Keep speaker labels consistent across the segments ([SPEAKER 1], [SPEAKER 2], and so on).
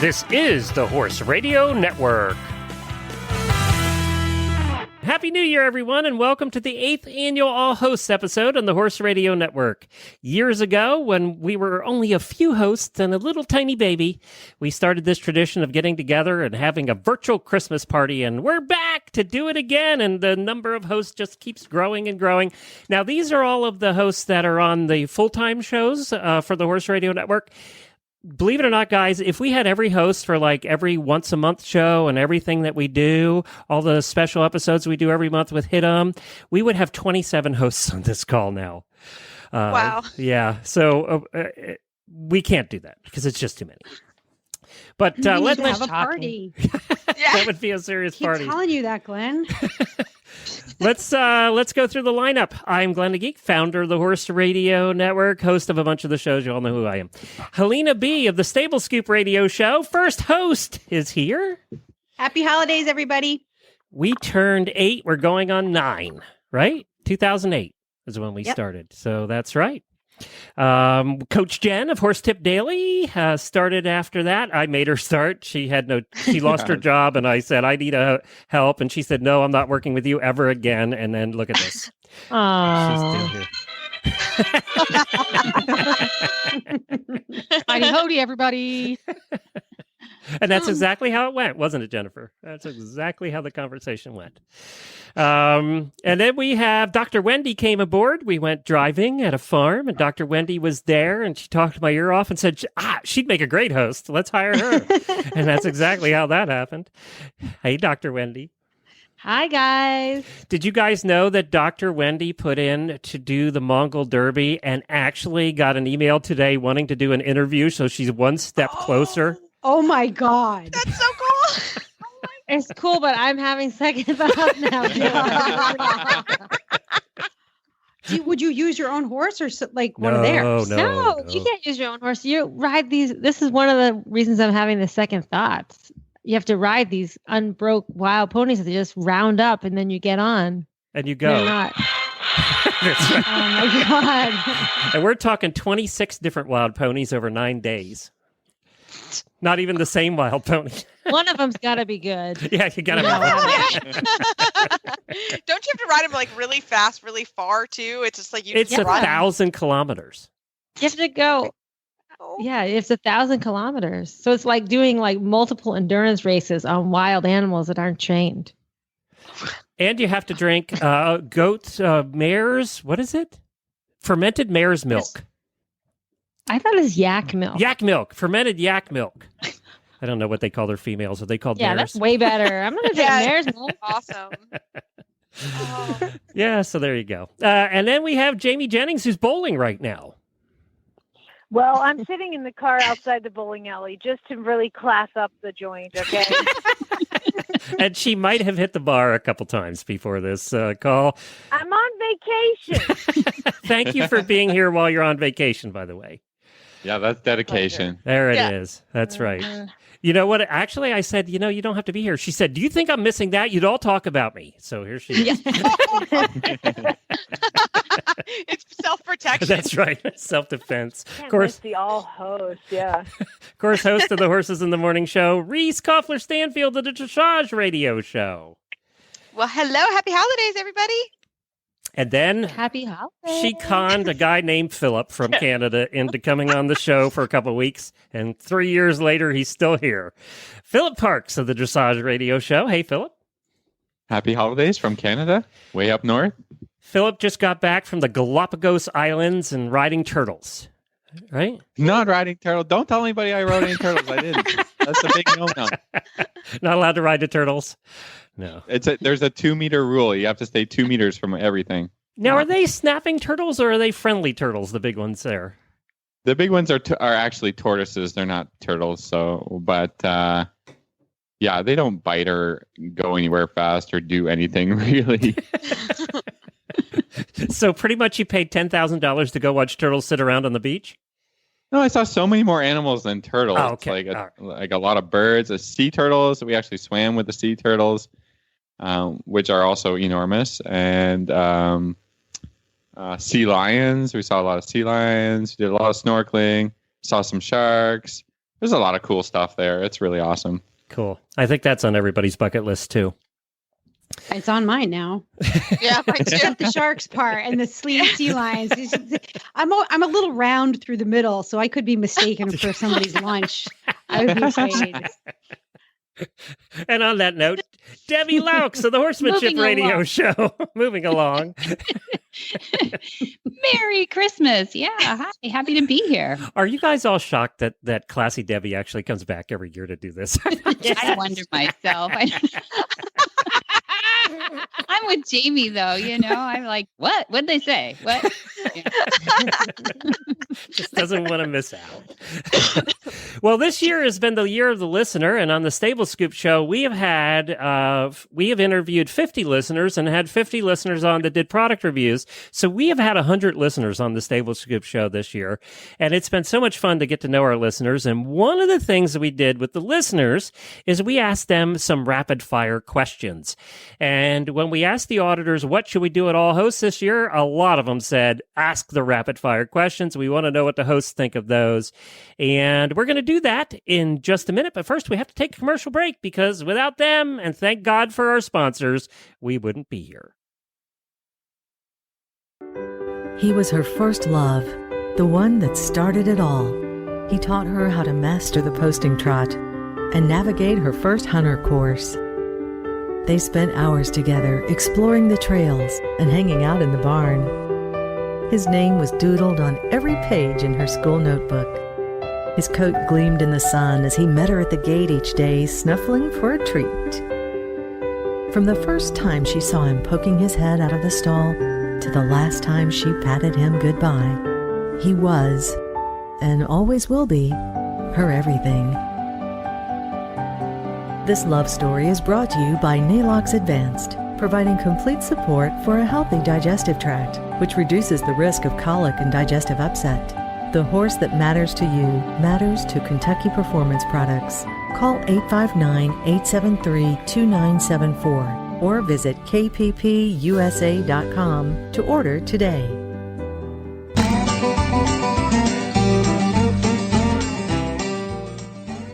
[SPEAKER 1] This is the Horse Radio Network. Happy New Year, everyone, and welcome to the 8th annual All Hosts episode on the Horse Radio Network. Years ago, when we were only a few hosts and a little tiny baby, we started this tradition of getting together and having a virtual Christmas party, and we're back to do it again, and the number of hosts just keeps growing and growing. Now, these are all of the hosts that are on the full-time shows for the Horse Radio Network. Believe it or not, guys, if we had every host for like every once-a-month show and everything that we do, all the special episodes we do every month with Hit-'em, we would have 27 hosts on this call now.
[SPEAKER 2] Wow.
[SPEAKER 1] Yeah, so we can't do that because it's just too many. But let's
[SPEAKER 3] have a party.
[SPEAKER 1] That would be a serious party.
[SPEAKER 3] I'm telling you that, Glenn.
[SPEAKER 1] Let's go through the lineup. I'm Glenn the Geek, founder of the Horse Radio Network, host of a bunch of the shows. You all know who I am. Helena B. of the Stable Scoop Radio Show, first host, is here.
[SPEAKER 3] Happy holidays, everybody.
[SPEAKER 1] We turned 8. We're going on 9, right? 2008 is when we started. So that's right. Coach Jen of Horse Tip Daily started after that. I made her start. She lost her job, and I said, I need help. And she said, no, I'm not working with you ever again. And then look at this.
[SPEAKER 3] Aww.
[SPEAKER 1] She's still here.
[SPEAKER 3] Mighty Hody, everybody.
[SPEAKER 1] And that's exactly how it went, wasn't it, Jennifer? That's exactly how the conversation went. And then we have Dr. Wendy came aboard. We went driving at a farm, and Dr. Wendy was there, and she talked my ear off and said, she'd make a great host. Let's hire her. And that's exactly how that happened. Hey, Dr. Wendy.
[SPEAKER 3] Hi, guys.
[SPEAKER 1] Did you guys know that Dr. Wendy put in to do the Mongol Derby and actually got an email today wanting to do an interview, so she's one step closer?
[SPEAKER 3] Oh, my God.
[SPEAKER 2] That's so cool.
[SPEAKER 3] It's cool, but I'm having second thoughts now. Would you use your own horse or one of theirs?
[SPEAKER 1] No,
[SPEAKER 3] you can't use your own horse. You ride these. This is one of the reasons I'm having the second thoughts. You have to ride these unbroke wild ponies that they just round up, and then you get on.
[SPEAKER 1] And you go.
[SPEAKER 3] They're not.
[SPEAKER 1] That's right.
[SPEAKER 3] Oh, my God.
[SPEAKER 1] And we're talking 26 different wild ponies over 9 days. Not even the same wild pony.
[SPEAKER 3] One of them's got to be good.
[SPEAKER 1] Yeah, you got to
[SPEAKER 2] Don't you have to ride them like really fast, really far too? It's just like
[SPEAKER 1] It's 1,000 kilometers.
[SPEAKER 3] You have to go. Yeah, it's 1,000 kilometers. So it's like doing like multiple endurance races on wild animals that aren't trained.
[SPEAKER 1] And you have to drink goat mare's, what is it? Fermented mare's milk.
[SPEAKER 3] I thought it was yak milk.
[SPEAKER 1] Yak milk, fermented yak milk. I don't know what they call their females. Are they called mares?
[SPEAKER 3] That's way better. I'm going to drink mare's milk.
[SPEAKER 2] Awesome. Oh.
[SPEAKER 1] Yeah, so there you go. And then we have Jamie Jennings, who's bowling right now.
[SPEAKER 4] Well, I'm sitting in the car outside the bowling alley just to really class up the joint, okay?
[SPEAKER 1] And she might have hit the bar a couple times before this call.
[SPEAKER 4] I'm on vacation.
[SPEAKER 1] Thank you for being here while you're on vacation, by the way.
[SPEAKER 5] Yeah, that's dedication.
[SPEAKER 1] There it is. That's right. You know what? Actually, I said, you don't have to be here. She said, do you think I'm missing that? You'd all talk about me. So here she is.
[SPEAKER 2] It's self-protection.
[SPEAKER 1] That's right. Self-defense.
[SPEAKER 4] Can't
[SPEAKER 1] Of course,
[SPEAKER 4] miss the all host, yeah.
[SPEAKER 1] of course, host of the Horses in the Morning show, Reese Koffler Stanfield of the Dressage Radio Show.
[SPEAKER 2] Well, hello. Happy holidays, everybody.
[SPEAKER 1] And then
[SPEAKER 3] Happy holidays.
[SPEAKER 1] she conned a guy named Philip from Canada into coming on the show for a couple of weeks. And 3 years later, he's still here. Philip Parks of the Dressage Radio Show. Hey, Philip.
[SPEAKER 5] Happy holidays from Canada, way up north.
[SPEAKER 1] Philip just got back from the Galapagos Islands and riding turtles, right?
[SPEAKER 5] Not riding turtle. Don't tell anybody I rode any turtles. I didn't. That's a big no-no.
[SPEAKER 1] Not allowed to ride the turtles? No.
[SPEAKER 5] There's a 2-meter rule. You have to stay 2 meters from everything.
[SPEAKER 1] Now, are they snapping turtles or are they friendly turtles, the big ones there?
[SPEAKER 5] The big ones are actually tortoises. They're not turtles. But yeah, they don't bite or go anywhere fast or do anything really.
[SPEAKER 1] So pretty much you paid $10,000 to go watch turtles sit around on the beach?
[SPEAKER 5] No, I saw so many more animals than turtles.
[SPEAKER 1] Oh, okay.
[SPEAKER 5] Like a lot of birds, sea turtles. We actually swam with the sea turtles, which are also enormous. And sea lions. We saw a lot of sea lions. We did a lot of snorkeling. Saw some sharks. There's a lot of cool stuff there. It's really awesome.
[SPEAKER 1] Cool. I think that's on everybody's bucket list too.
[SPEAKER 6] It's on mine now.
[SPEAKER 2] Yeah, mine too.
[SPEAKER 6] Except the sharks part and the sea lions. I'm a little round through the middle, so I could be mistaken for somebody's lunch. I would be afraid.
[SPEAKER 1] And on that note, Debbie Laux of the Horsemanship
[SPEAKER 7] Moving
[SPEAKER 1] Radio
[SPEAKER 7] along.
[SPEAKER 1] Show. Moving along.
[SPEAKER 7] Merry Christmas. Yeah. Hi. Happy to be here.
[SPEAKER 1] Are you guys all shocked that Classy Debbie actually comes back every year to do this?
[SPEAKER 7] I wonder myself. I'm with Jamie, though. I'm like, what? What'd they say? What? Yeah.
[SPEAKER 1] Just doesn't want to miss out. Well, this year has been the year of the listener, and on the Stable Scoop Show, we have interviewed 50 listeners and had 50 listeners on that did product reviews. So we have had 100 listeners on the Stable Scoop Show this year, and it's been so much fun to get to know our listeners. And one of the things that we did with the listeners is we asked them some rapid fire questions. And when we asked the auditors, what should we do at All Hosts this year? A lot of them said, ask the rapid fire questions. We want to know what the hosts think of those. And we're going to do that in just a minute. But first, we have to take a commercial break because without them, and thank God for our sponsors, we wouldn't be here.
[SPEAKER 8] He was her first love, the one that started it all. He taught her how to master the posting trot and navigate her first hunter course. They spent hours together exploring the trails and hanging out in the barn. His name was doodled on every page in her school notebook. His coat gleamed in the sun as he met her at the gate each day, snuffling for a treat. From the first time she saw him poking his head out of the stall to the last time she patted him goodbye, he was, and always will be, her everything. This love story is brought to you by Nalox Advanced, providing complete support for a healthy digestive tract, which reduces the risk of colic and digestive upset. The horse that matters to you matters to Kentucky Performance Products. Call 859-873-2974 or visit kppusa.com to order today.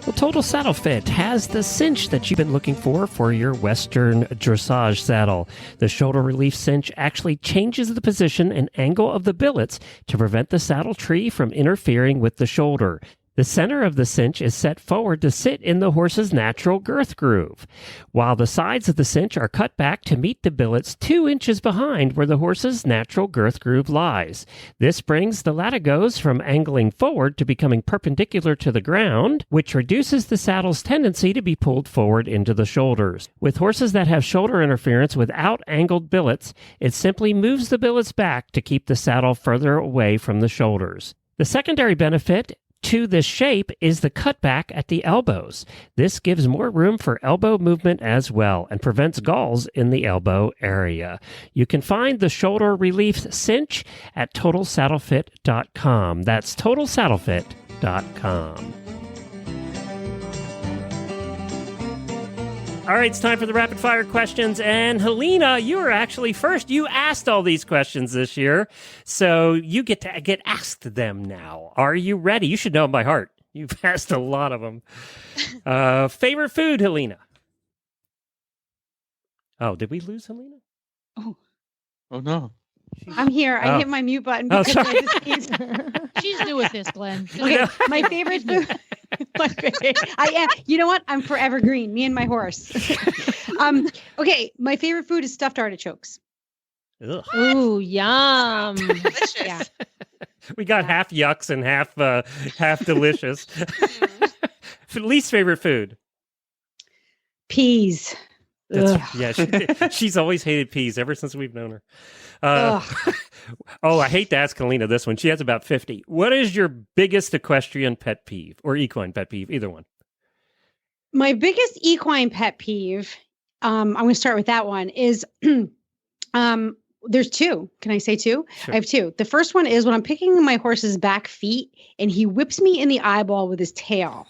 [SPEAKER 1] Well, Total Saddle Fit has the cinch that you've been looking for your Western dressage saddle. The shoulder relief cinch actually changes the position and angle of the billets to prevent the saddle tree from interfering with the shoulder. The center of the cinch is set forward to sit in the horse's natural girth groove, while the sides of the cinch are cut back to meet the billets 2 inches behind where the horse's natural girth groove lies. This brings the latigos from angling forward to becoming perpendicular to the ground, which reduces the saddle's tendency to be pulled forward into the shoulders. With horses that have shoulder interference without angled billets, it simply moves the billets back to keep the saddle further away from the shoulders. The secondary benefit to this shape is the cutback at the elbows. This gives more room for elbow movement as well and prevents galls in the elbow area. You can find the shoulder relief cinch at TotalSaddleFit.com. That's TotalSaddleFit.com. All right, it's time for the rapid fire questions. And Helena, you were actually first. You asked all these questions this year, so you get to get asked them now. Are you ready? You should know them by heart. You've asked a lot of them. Favorite food, Helena? Oh, did we lose Helena?
[SPEAKER 5] Oh no.
[SPEAKER 6] I'm here. I hit my mute button because
[SPEAKER 1] sorry.
[SPEAKER 6] I just sneezed.
[SPEAKER 3] She's new with this, Glenn.
[SPEAKER 6] Okay, my favorite food. I am. You know what? I'm forever green. Me and my horse. Okay, my favorite food is stuffed artichokes.
[SPEAKER 1] Ugh.
[SPEAKER 3] Ooh, yum.
[SPEAKER 2] Delicious.
[SPEAKER 6] Yeah.
[SPEAKER 1] We got half yucks and half delicious. Least favorite food?
[SPEAKER 6] Peas. Ugh.
[SPEAKER 1] Yeah, she's always hated peas ever since we've known her.
[SPEAKER 6] Ugh.
[SPEAKER 1] Oh, I hate to ask Helena this one. She has about 50. What is your biggest equestrian pet peeve or equine pet peeve? Either one.
[SPEAKER 6] My biggest equine pet peeve, I'm going to start with that one, is there's two. Can I say two?
[SPEAKER 1] Sure.
[SPEAKER 6] I have two. The first one is when I'm picking my horse's back feet and he whips me in the eyeball with his tail.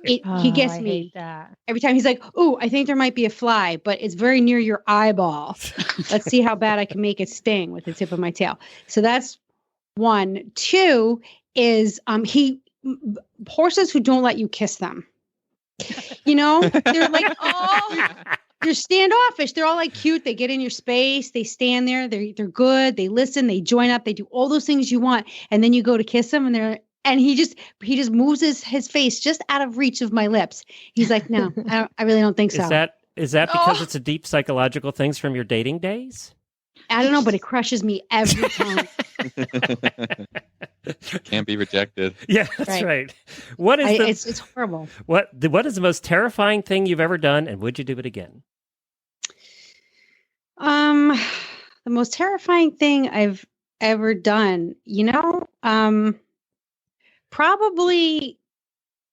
[SPEAKER 6] He gets
[SPEAKER 3] I
[SPEAKER 6] me
[SPEAKER 3] hate that.
[SPEAKER 6] every time. He's like, "Oh, I think there might be a fly, but it's very near your eyeball. Let's see how bad I can make it sting with the tip of my tail." So that's one. Two is he horses who don't let you kiss them. They're like, oh, they're standoffish. They're all like cute. They get in your space. They stand there. They're good. They listen. They join up. They do all those things you want. And then you go to kiss them, and he just moves his face just out of reach of my lips. He's like, no, I really don't think so.
[SPEAKER 1] Is that because it's a deep psychological things from your dating days?
[SPEAKER 6] I don't know, but it crushes me every time.
[SPEAKER 5] Can't be rejected.
[SPEAKER 1] Yeah, that's right. What is
[SPEAKER 6] it's horrible.
[SPEAKER 1] What is the most terrifying thing you've ever done, and would you do it again?
[SPEAKER 6] The most terrifying thing I've ever done, probably,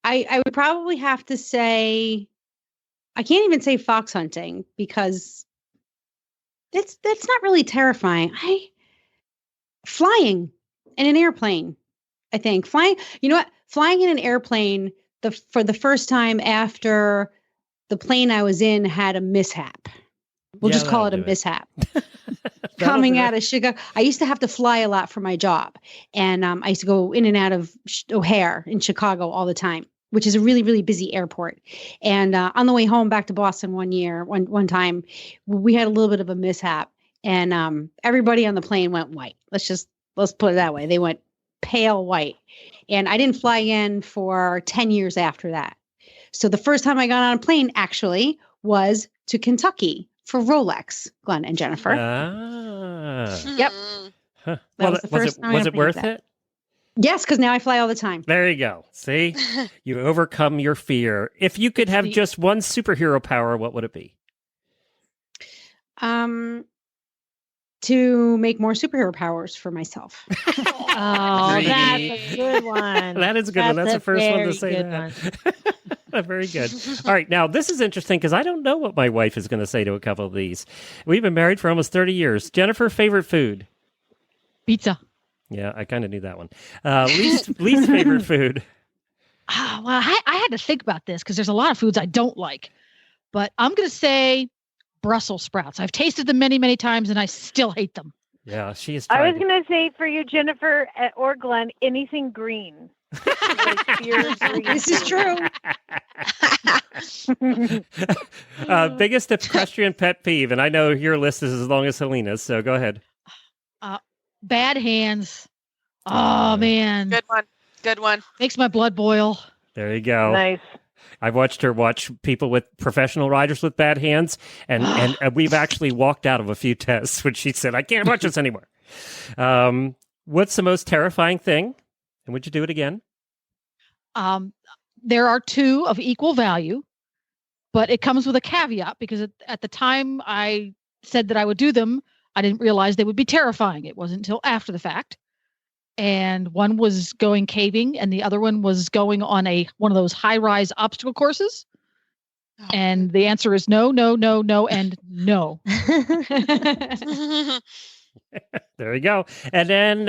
[SPEAKER 6] I would probably have to say, I can't even say fox hunting because that's not really terrifying. Flying in an airplane, I think. Flying in an airplane for the first time after the plane I was in had a mishap. We'll just call it a mishap. Coming out of Chicago, I used to have to fly a lot for my job, and I used to go in and out of O'Hare in Chicago all the time, which is a really, really busy airport. And on the way home back to Boston one time, we had a little bit of a mishap, and everybody on the plane went white. Let's put it that way. They went pale white, and I didn't fly again for 10 years after that. So the first time I got on a plane actually was to Kentucky for Rolex, Glenn and Jennifer. Yep.
[SPEAKER 1] Huh.
[SPEAKER 6] Was
[SPEAKER 1] it worth it?
[SPEAKER 6] Yes, because now I fly all the time.
[SPEAKER 1] There you go. See? You overcome your fear. If you could have just one superhero power, what would it be?
[SPEAKER 6] To make more superhero powers for myself.
[SPEAKER 3] Oh, that's a good one.
[SPEAKER 1] That is a good one. That's the first one to say that. Very good. All right. Now, this is interesting because I don't know what my wife is going to say to a couple of these. We've been married for almost 30 years. Jennifer, favorite food?
[SPEAKER 7] Pizza.
[SPEAKER 1] Yeah, I kind of knew that one. Least favorite food?
[SPEAKER 9] Well, I had to think about this because there's a lot of foods I don't like. But I'm going to say Brussels sprouts. I've tasted them many, many times, and I still hate them.
[SPEAKER 1] Yeah, she is.
[SPEAKER 4] I was going to say for you, Jennifer or Glenn, anything green.
[SPEAKER 6] This is true.
[SPEAKER 1] Biggest equestrian pet peeve, and I know your list is as long as Helena's, so go ahead.
[SPEAKER 9] Bad hands. Oh, man.
[SPEAKER 2] Good one.
[SPEAKER 9] Makes my blood boil.
[SPEAKER 1] There you go.
[SPEAKER 4] Nice.
[SPEAKER 1] I've watched her watch people with professional riders with bad hands, and we've actually walked out of a few tests when she said, I can't watch this anymore. What's the most terrifying thing? And would you do it again?
[SPEAKER 9] There are two of equal value, but it comes with a caveat because at the time I said that I would do them, I didn't realize they would be terrifying. It wasn't until after the fact. And one was going caving, and the other one was going on one of those high-rise obstacle courses. Oh. And the answer is no, no, no, no, and no.
[SPEAKER 1] There you go. And then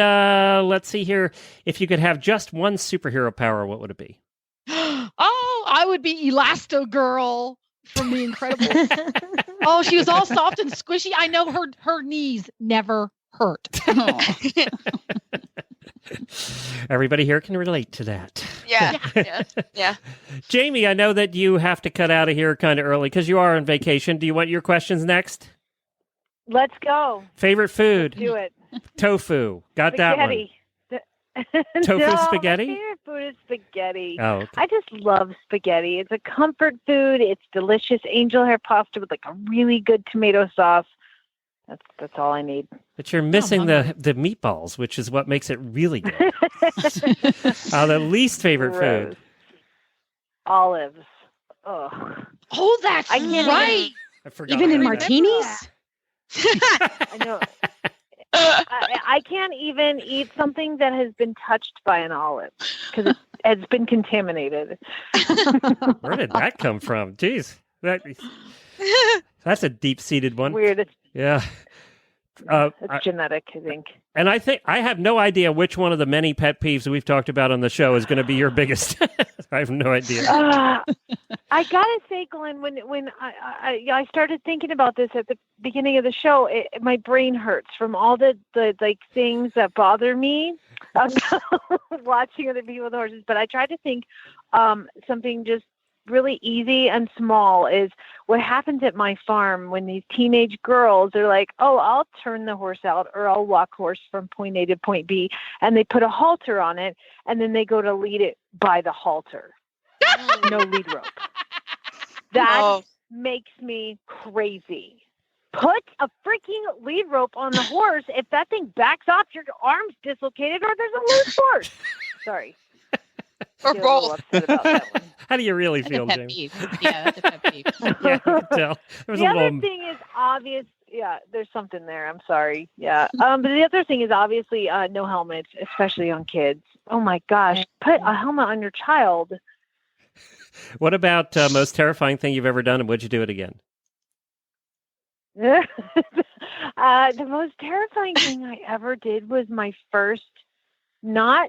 [SPEAKER 1] let's see here. If you could have just one superhero power, what would it be?
[SPEAKER 9] Oh, I would be Elastigirl from The Incredibles. Oh, she was all soft and squishy. I know her knees never hurt.
[SPEAKER 1] Everybody here can relate to that.
[SPEAKER 2] Yeah.
[SPEAKER 1] Jamie, I know that you have to cut out of here kind of early because you are on vacation. Do you want your questions next?
[SPEAKER 4] Let's go.
[SPEAKER 1] Favorite food?
[SPEAKER 4] Do it.
[SPEAKER 1] Tofu. Got
[SPEAKER 4] Spaghetti.
[SPEAKER 1] that one. Tofu spaghetti?
[SPEAKER 4] My favorite food is spaghetti.
[SPEAKER 1] Oh, okay.
[SPEAKER 4] I just love spaghetti. It's a comfort food. It's delicious angel hair pasta with like a really good tomato sauce. That's all I need.
[SPEAKER 1] But you're missing the meatballs, which is what makes it really good. The least favorite food?
[SPEAKER 4] Olives. Ugh.
[SPEAKER 9] Oh, that's right.
[SPEAKER 1] I forgot.
[SPEAKER 6] Even in martinis?
[SPEAKER 4] I know. I can't even eat something that has been touched by an olive because it's been contaminated.
[SPEAKER 1] Where did that come from? Jeez. That's a deep-seated one.
[SPEAKER 4] Weird.
[SPEAKER 1] Yeah.
[SPEAKER 4] It's genetic, I think.
[SPEAKER 1] And I think I have no idea which one of the many pet peeves that we've talked about on the show is going to be your biggest. I have no idea.
[SPEAKER 4] I gotta say, Glenn, when I started thinking about this at the beginning of the show, my brain hurts from all the like things that bother me about watching other people with horses. But I tried to think something just really easy and small is what happens at my farm when these teenage girls are like, oh, I'll turn the horse out or I'll walk horse from point A to point B, and they put a halter on it and then they go to lead it by the halter. No lead rope. That makes me crazy. Put a freaking lead rope on the horse. If that thing backs off, your arm's dislocated or there's a loose horse. Sorry.
[SPEAKER 2] Or both.
[SPEAKER 1] How do you really
[SPEAKER 7] That's
[SPEAKER 1] feel,
[SPEAKER 7] a pet
[SPEAKER 1] Jamie?
[SPEAKER 7] peeve. Yeah, that's a pet peeve.
[SPEAKER 1] Yeah, I can tell. There was
[SPEAKER 4] The
[SPEAKER 1] a
[SPEAKER 4] other
[SPEAKER 1] little...
[SPEAKER 4] thing is obvious. Yeah, there's something there. I'm sorry. Yeah. But the other thing is obviously no helmets, especially on kids. Oh my gosh. Put a helmet on your child.
[SPEAKER 1] What about most terrifying thing you've ever done, and would you do it again?
[SPEAKER 4] The most terrifying thing I ever did was my first, not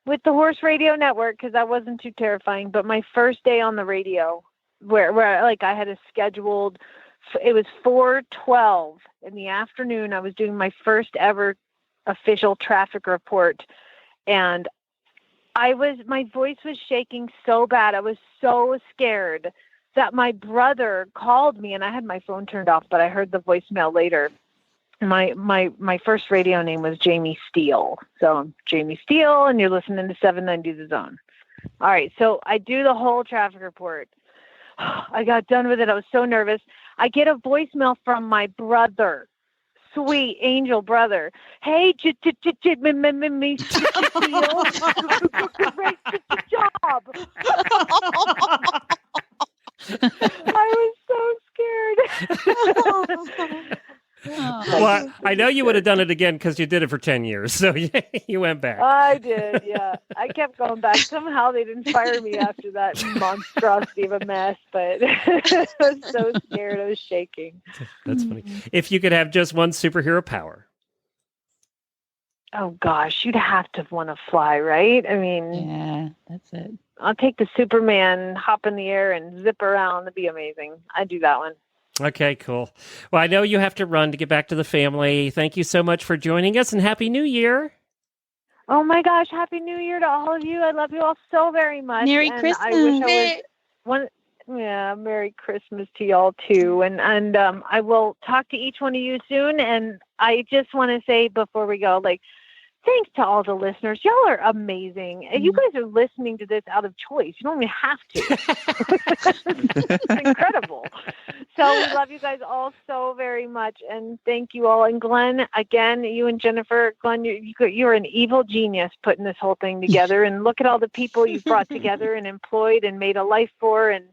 [SPEAKER 4] with the Horse Radio Network, because that wasn't too terrifying, but my first day on the radio where like I had a scheduled, it was 4:12 in the afternoon. I was doing my first ever official traffic report, and my voice was shaking so bad. I was so scared that my brother called me, and I had my phone turned off, but I heard the voicemail later. My first radio name was Jamie Steele. So I'm Jamie Steele, and you're listening to 790 The Zone. All right. So I do the whole traffic report. I got done with it. I was so nervous. I get a voicemail from my brother. Sweet angel brother. Hey, Steele. Great job. I was so scared.
[SPEAKER 1] Well, I know you would have done it again because you did it for 10 years. So you went back.
[SPEAKER 4] I did, yeah. I kept going back. Somehow they didn't fire me after that monstrosity of a mess, but I was so scared. I was shaking.
[SPEAKER 1] That's funny. If you could have just one superhero power.
[SPEAKER 4] Oh, gosh. You'd have to want to fly, right? I mean,
[SPEAKER 7] Yeah, that's it.
[SPEAKER 4] I'll take the Superman, hop in the air and zip around. That'd be amazing. I'd do that one.
[SPEAKER 1] Okay, cool. Well, I know you have to run to get back to the family. Thank you so much for joining us, and Happy New Year.
[SPEAKER 4] Oh, my gosh. Happy New Year to all of you. I love you all so very much.
[SPEAKER 7] Merry
[SPEAKER 4] and
[SPEAKER 7] Christmas.
[SPEAKER 4] I wish I was Yeah, Merry Christmas to y'all too. And I will talk to each one of you soon. And I just want to say before we go, like, thanks to all the listeners. Y'all are amazing. And you guys are listening to this out of choice. You don't even have to. It's incredible. So we love you guys all so very much. And thank you all. And Glenn, again, you and Jennifer, Glenn, you're an evil genius putting this whole thing together. And look at all the people you've brought together and employed and made a life for. And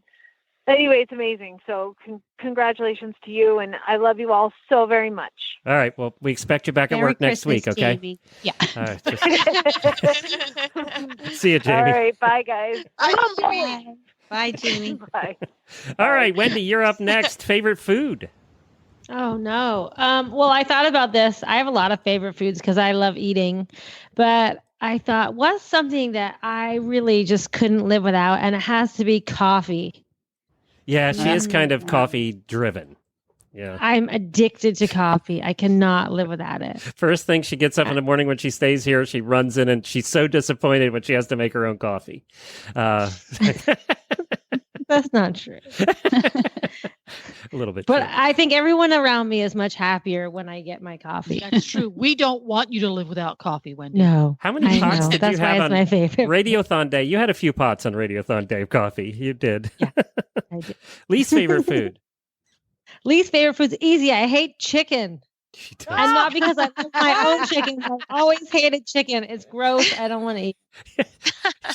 [SPEAKER 4] anyway, it's amazing. So congratulations to you. And I love you all so very much.
[SPEAKER 1] All right. Well, we expect you back at
[SPEAKER 6] Merry
[SPEAKER 1] work next week,
[SPEAKER 6] Christmas,
[SPEAKER 1] okay?
[SPEAKER 6] Jamie.
[SPEAKER 7] Yeah.
[SPEAKER 1] All right. See you, Jamie.
[SPEAKER 4] All right. Bye, guys.
[SPEAKER 6] Bye. Bye, Jamie.
[SPEAKER 4] Bye.
[SPEAKER 1] All right, Wendy, you're up next. Favorite food?
[SPEAKER 3] Oh, no. Well, I thought about this. I have a lot of favorite foods because I love eating. But I thought, what's something that I really just couldn't live without? And it has to be coffee.
[SPEAKER 1] Yeah, she is kind of coffee driven. Yeah.
[SPEAKER 3] I'm addicted to coffee. I cannot live without it.
[SPEAKER 1] First thing she gets up in the morning when she stays here, she runs in and she's so disappointed when she has to make her own coffee.
[SPEAKER 3] That's not true.
[SPEAKER 1] A little bit.
[SPEAKER 3] But
[SPEAKER 1] true.
[SPEAKER 3] I think everyone around me is much happier when I get my coffee.
[SPEAKER 9] That's true. We don't want you to live without coffee, Wendy.
[SPEAKER 3] No.
[SPEAKER 1] How many
[SPEAKER 3] I
[SPEAKER 1] pots
[SPEAKER 3] know.
[SPEAKER 1] did
[SPEAKER 3] That's
[SPEAKER 1] you
[SPEAKER 3] why
[SPEAKER 1] have
[SPEAKER 3] it's
[SPEAKER 1] on
[SPEAKER 3] my favorite.
[SPEAKER 1] Radiothon Day? You had a few pots on Radiothon Day of coffee. You did.
[SPEAKER 3] Yeah, I did.
[SPEAKER 1] Least favorite food?
[SPEAKER 3] Least favorite food's easy. I hate chicken.
[SPEAKER 1] She does.
[SPEAKER 3] And not because I love my own chicken. I've always hated chicken. It's gross. I don't want to eat.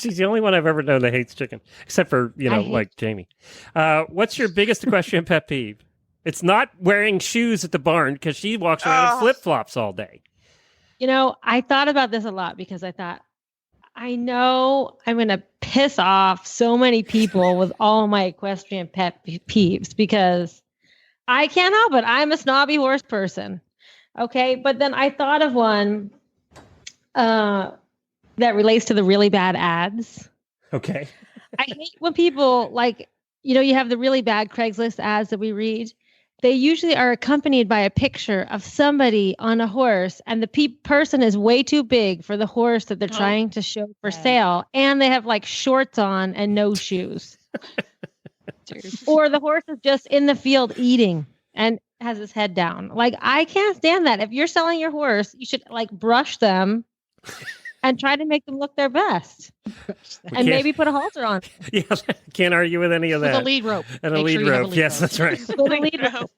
[SPEAKER 1] She's the only one I've ever known that hates chicken, except for, like Jamie. What's your biggest equestrian pet peeve? It's not wearing shoes at the barn because she walks around in flip-flops all day.
[SPEAKER 3] I thought about this a lot because I thought, I know I'm going to piss off so many people with all my equestrian pet peeves because I can't help it. I'm a snobby horse person. Okay, but then I thought of one that relates to the really bad ads.
[SPEAKER 1] Okay.
[SPEAKER 3] I hate when people you have the really bad Craigslist ads that we read. They usually are accompanied by a picture of somebody on a horse, and the person is way too big for the horse that they're trying to show for sale, and they have like shorts on and no shoes. Or the horse is just in the field eating and has his head down. Like, I can't stand that. If you're selling your horse, you should like brush them and try to make them look their best. And maybe put a halter on.
[SPEAKER 1] Yeah, can't argue with any of that.
[SPEAKER 9] With a lead rope.
[SPEAKER 1] And a
[SPEAKER 9] Make
[SPEAKER 1] lead
[SPEAKER 9] sure you have a
[SPEAKER 1] rope.
[SPEAKER 9] lead
[SPEAKER 1] Yes,
[SPEAKER 9] rope.
[SPEAKER 1] that's right.
[SPEAKER 3] With a lead rope.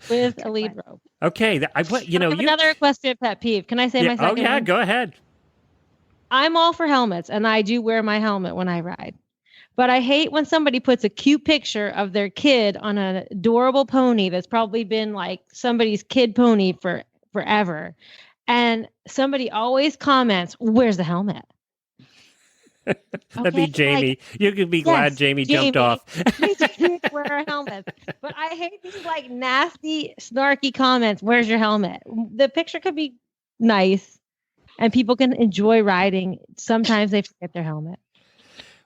[SPEAKER 3] With a lead rope.
[SPEAKER 1] Okay, I have
[SPEAKER 3] another question pet peeve. Can I say my second one?
[SPEAKER 1] Go ahead.
[SPEAKER 3] I'm all for helmets, and I do wear my helmet when I ride. But I hate when somebody puts a cute picture of their kid on an adorable pony that's probably been like somebody's kid pony for forever. And somebody always comments, "Where's the helmet?"
[SPEAKER 1] That'd be Jamie. You could be glad Jamie jumped off.
[SPEAKER 3] Please wear a helmet. But I hate these like nasty, snarky comments. "Where's your helmet?" The picture could be nice and people can enjoy riding. Sometimes they forget their helmet.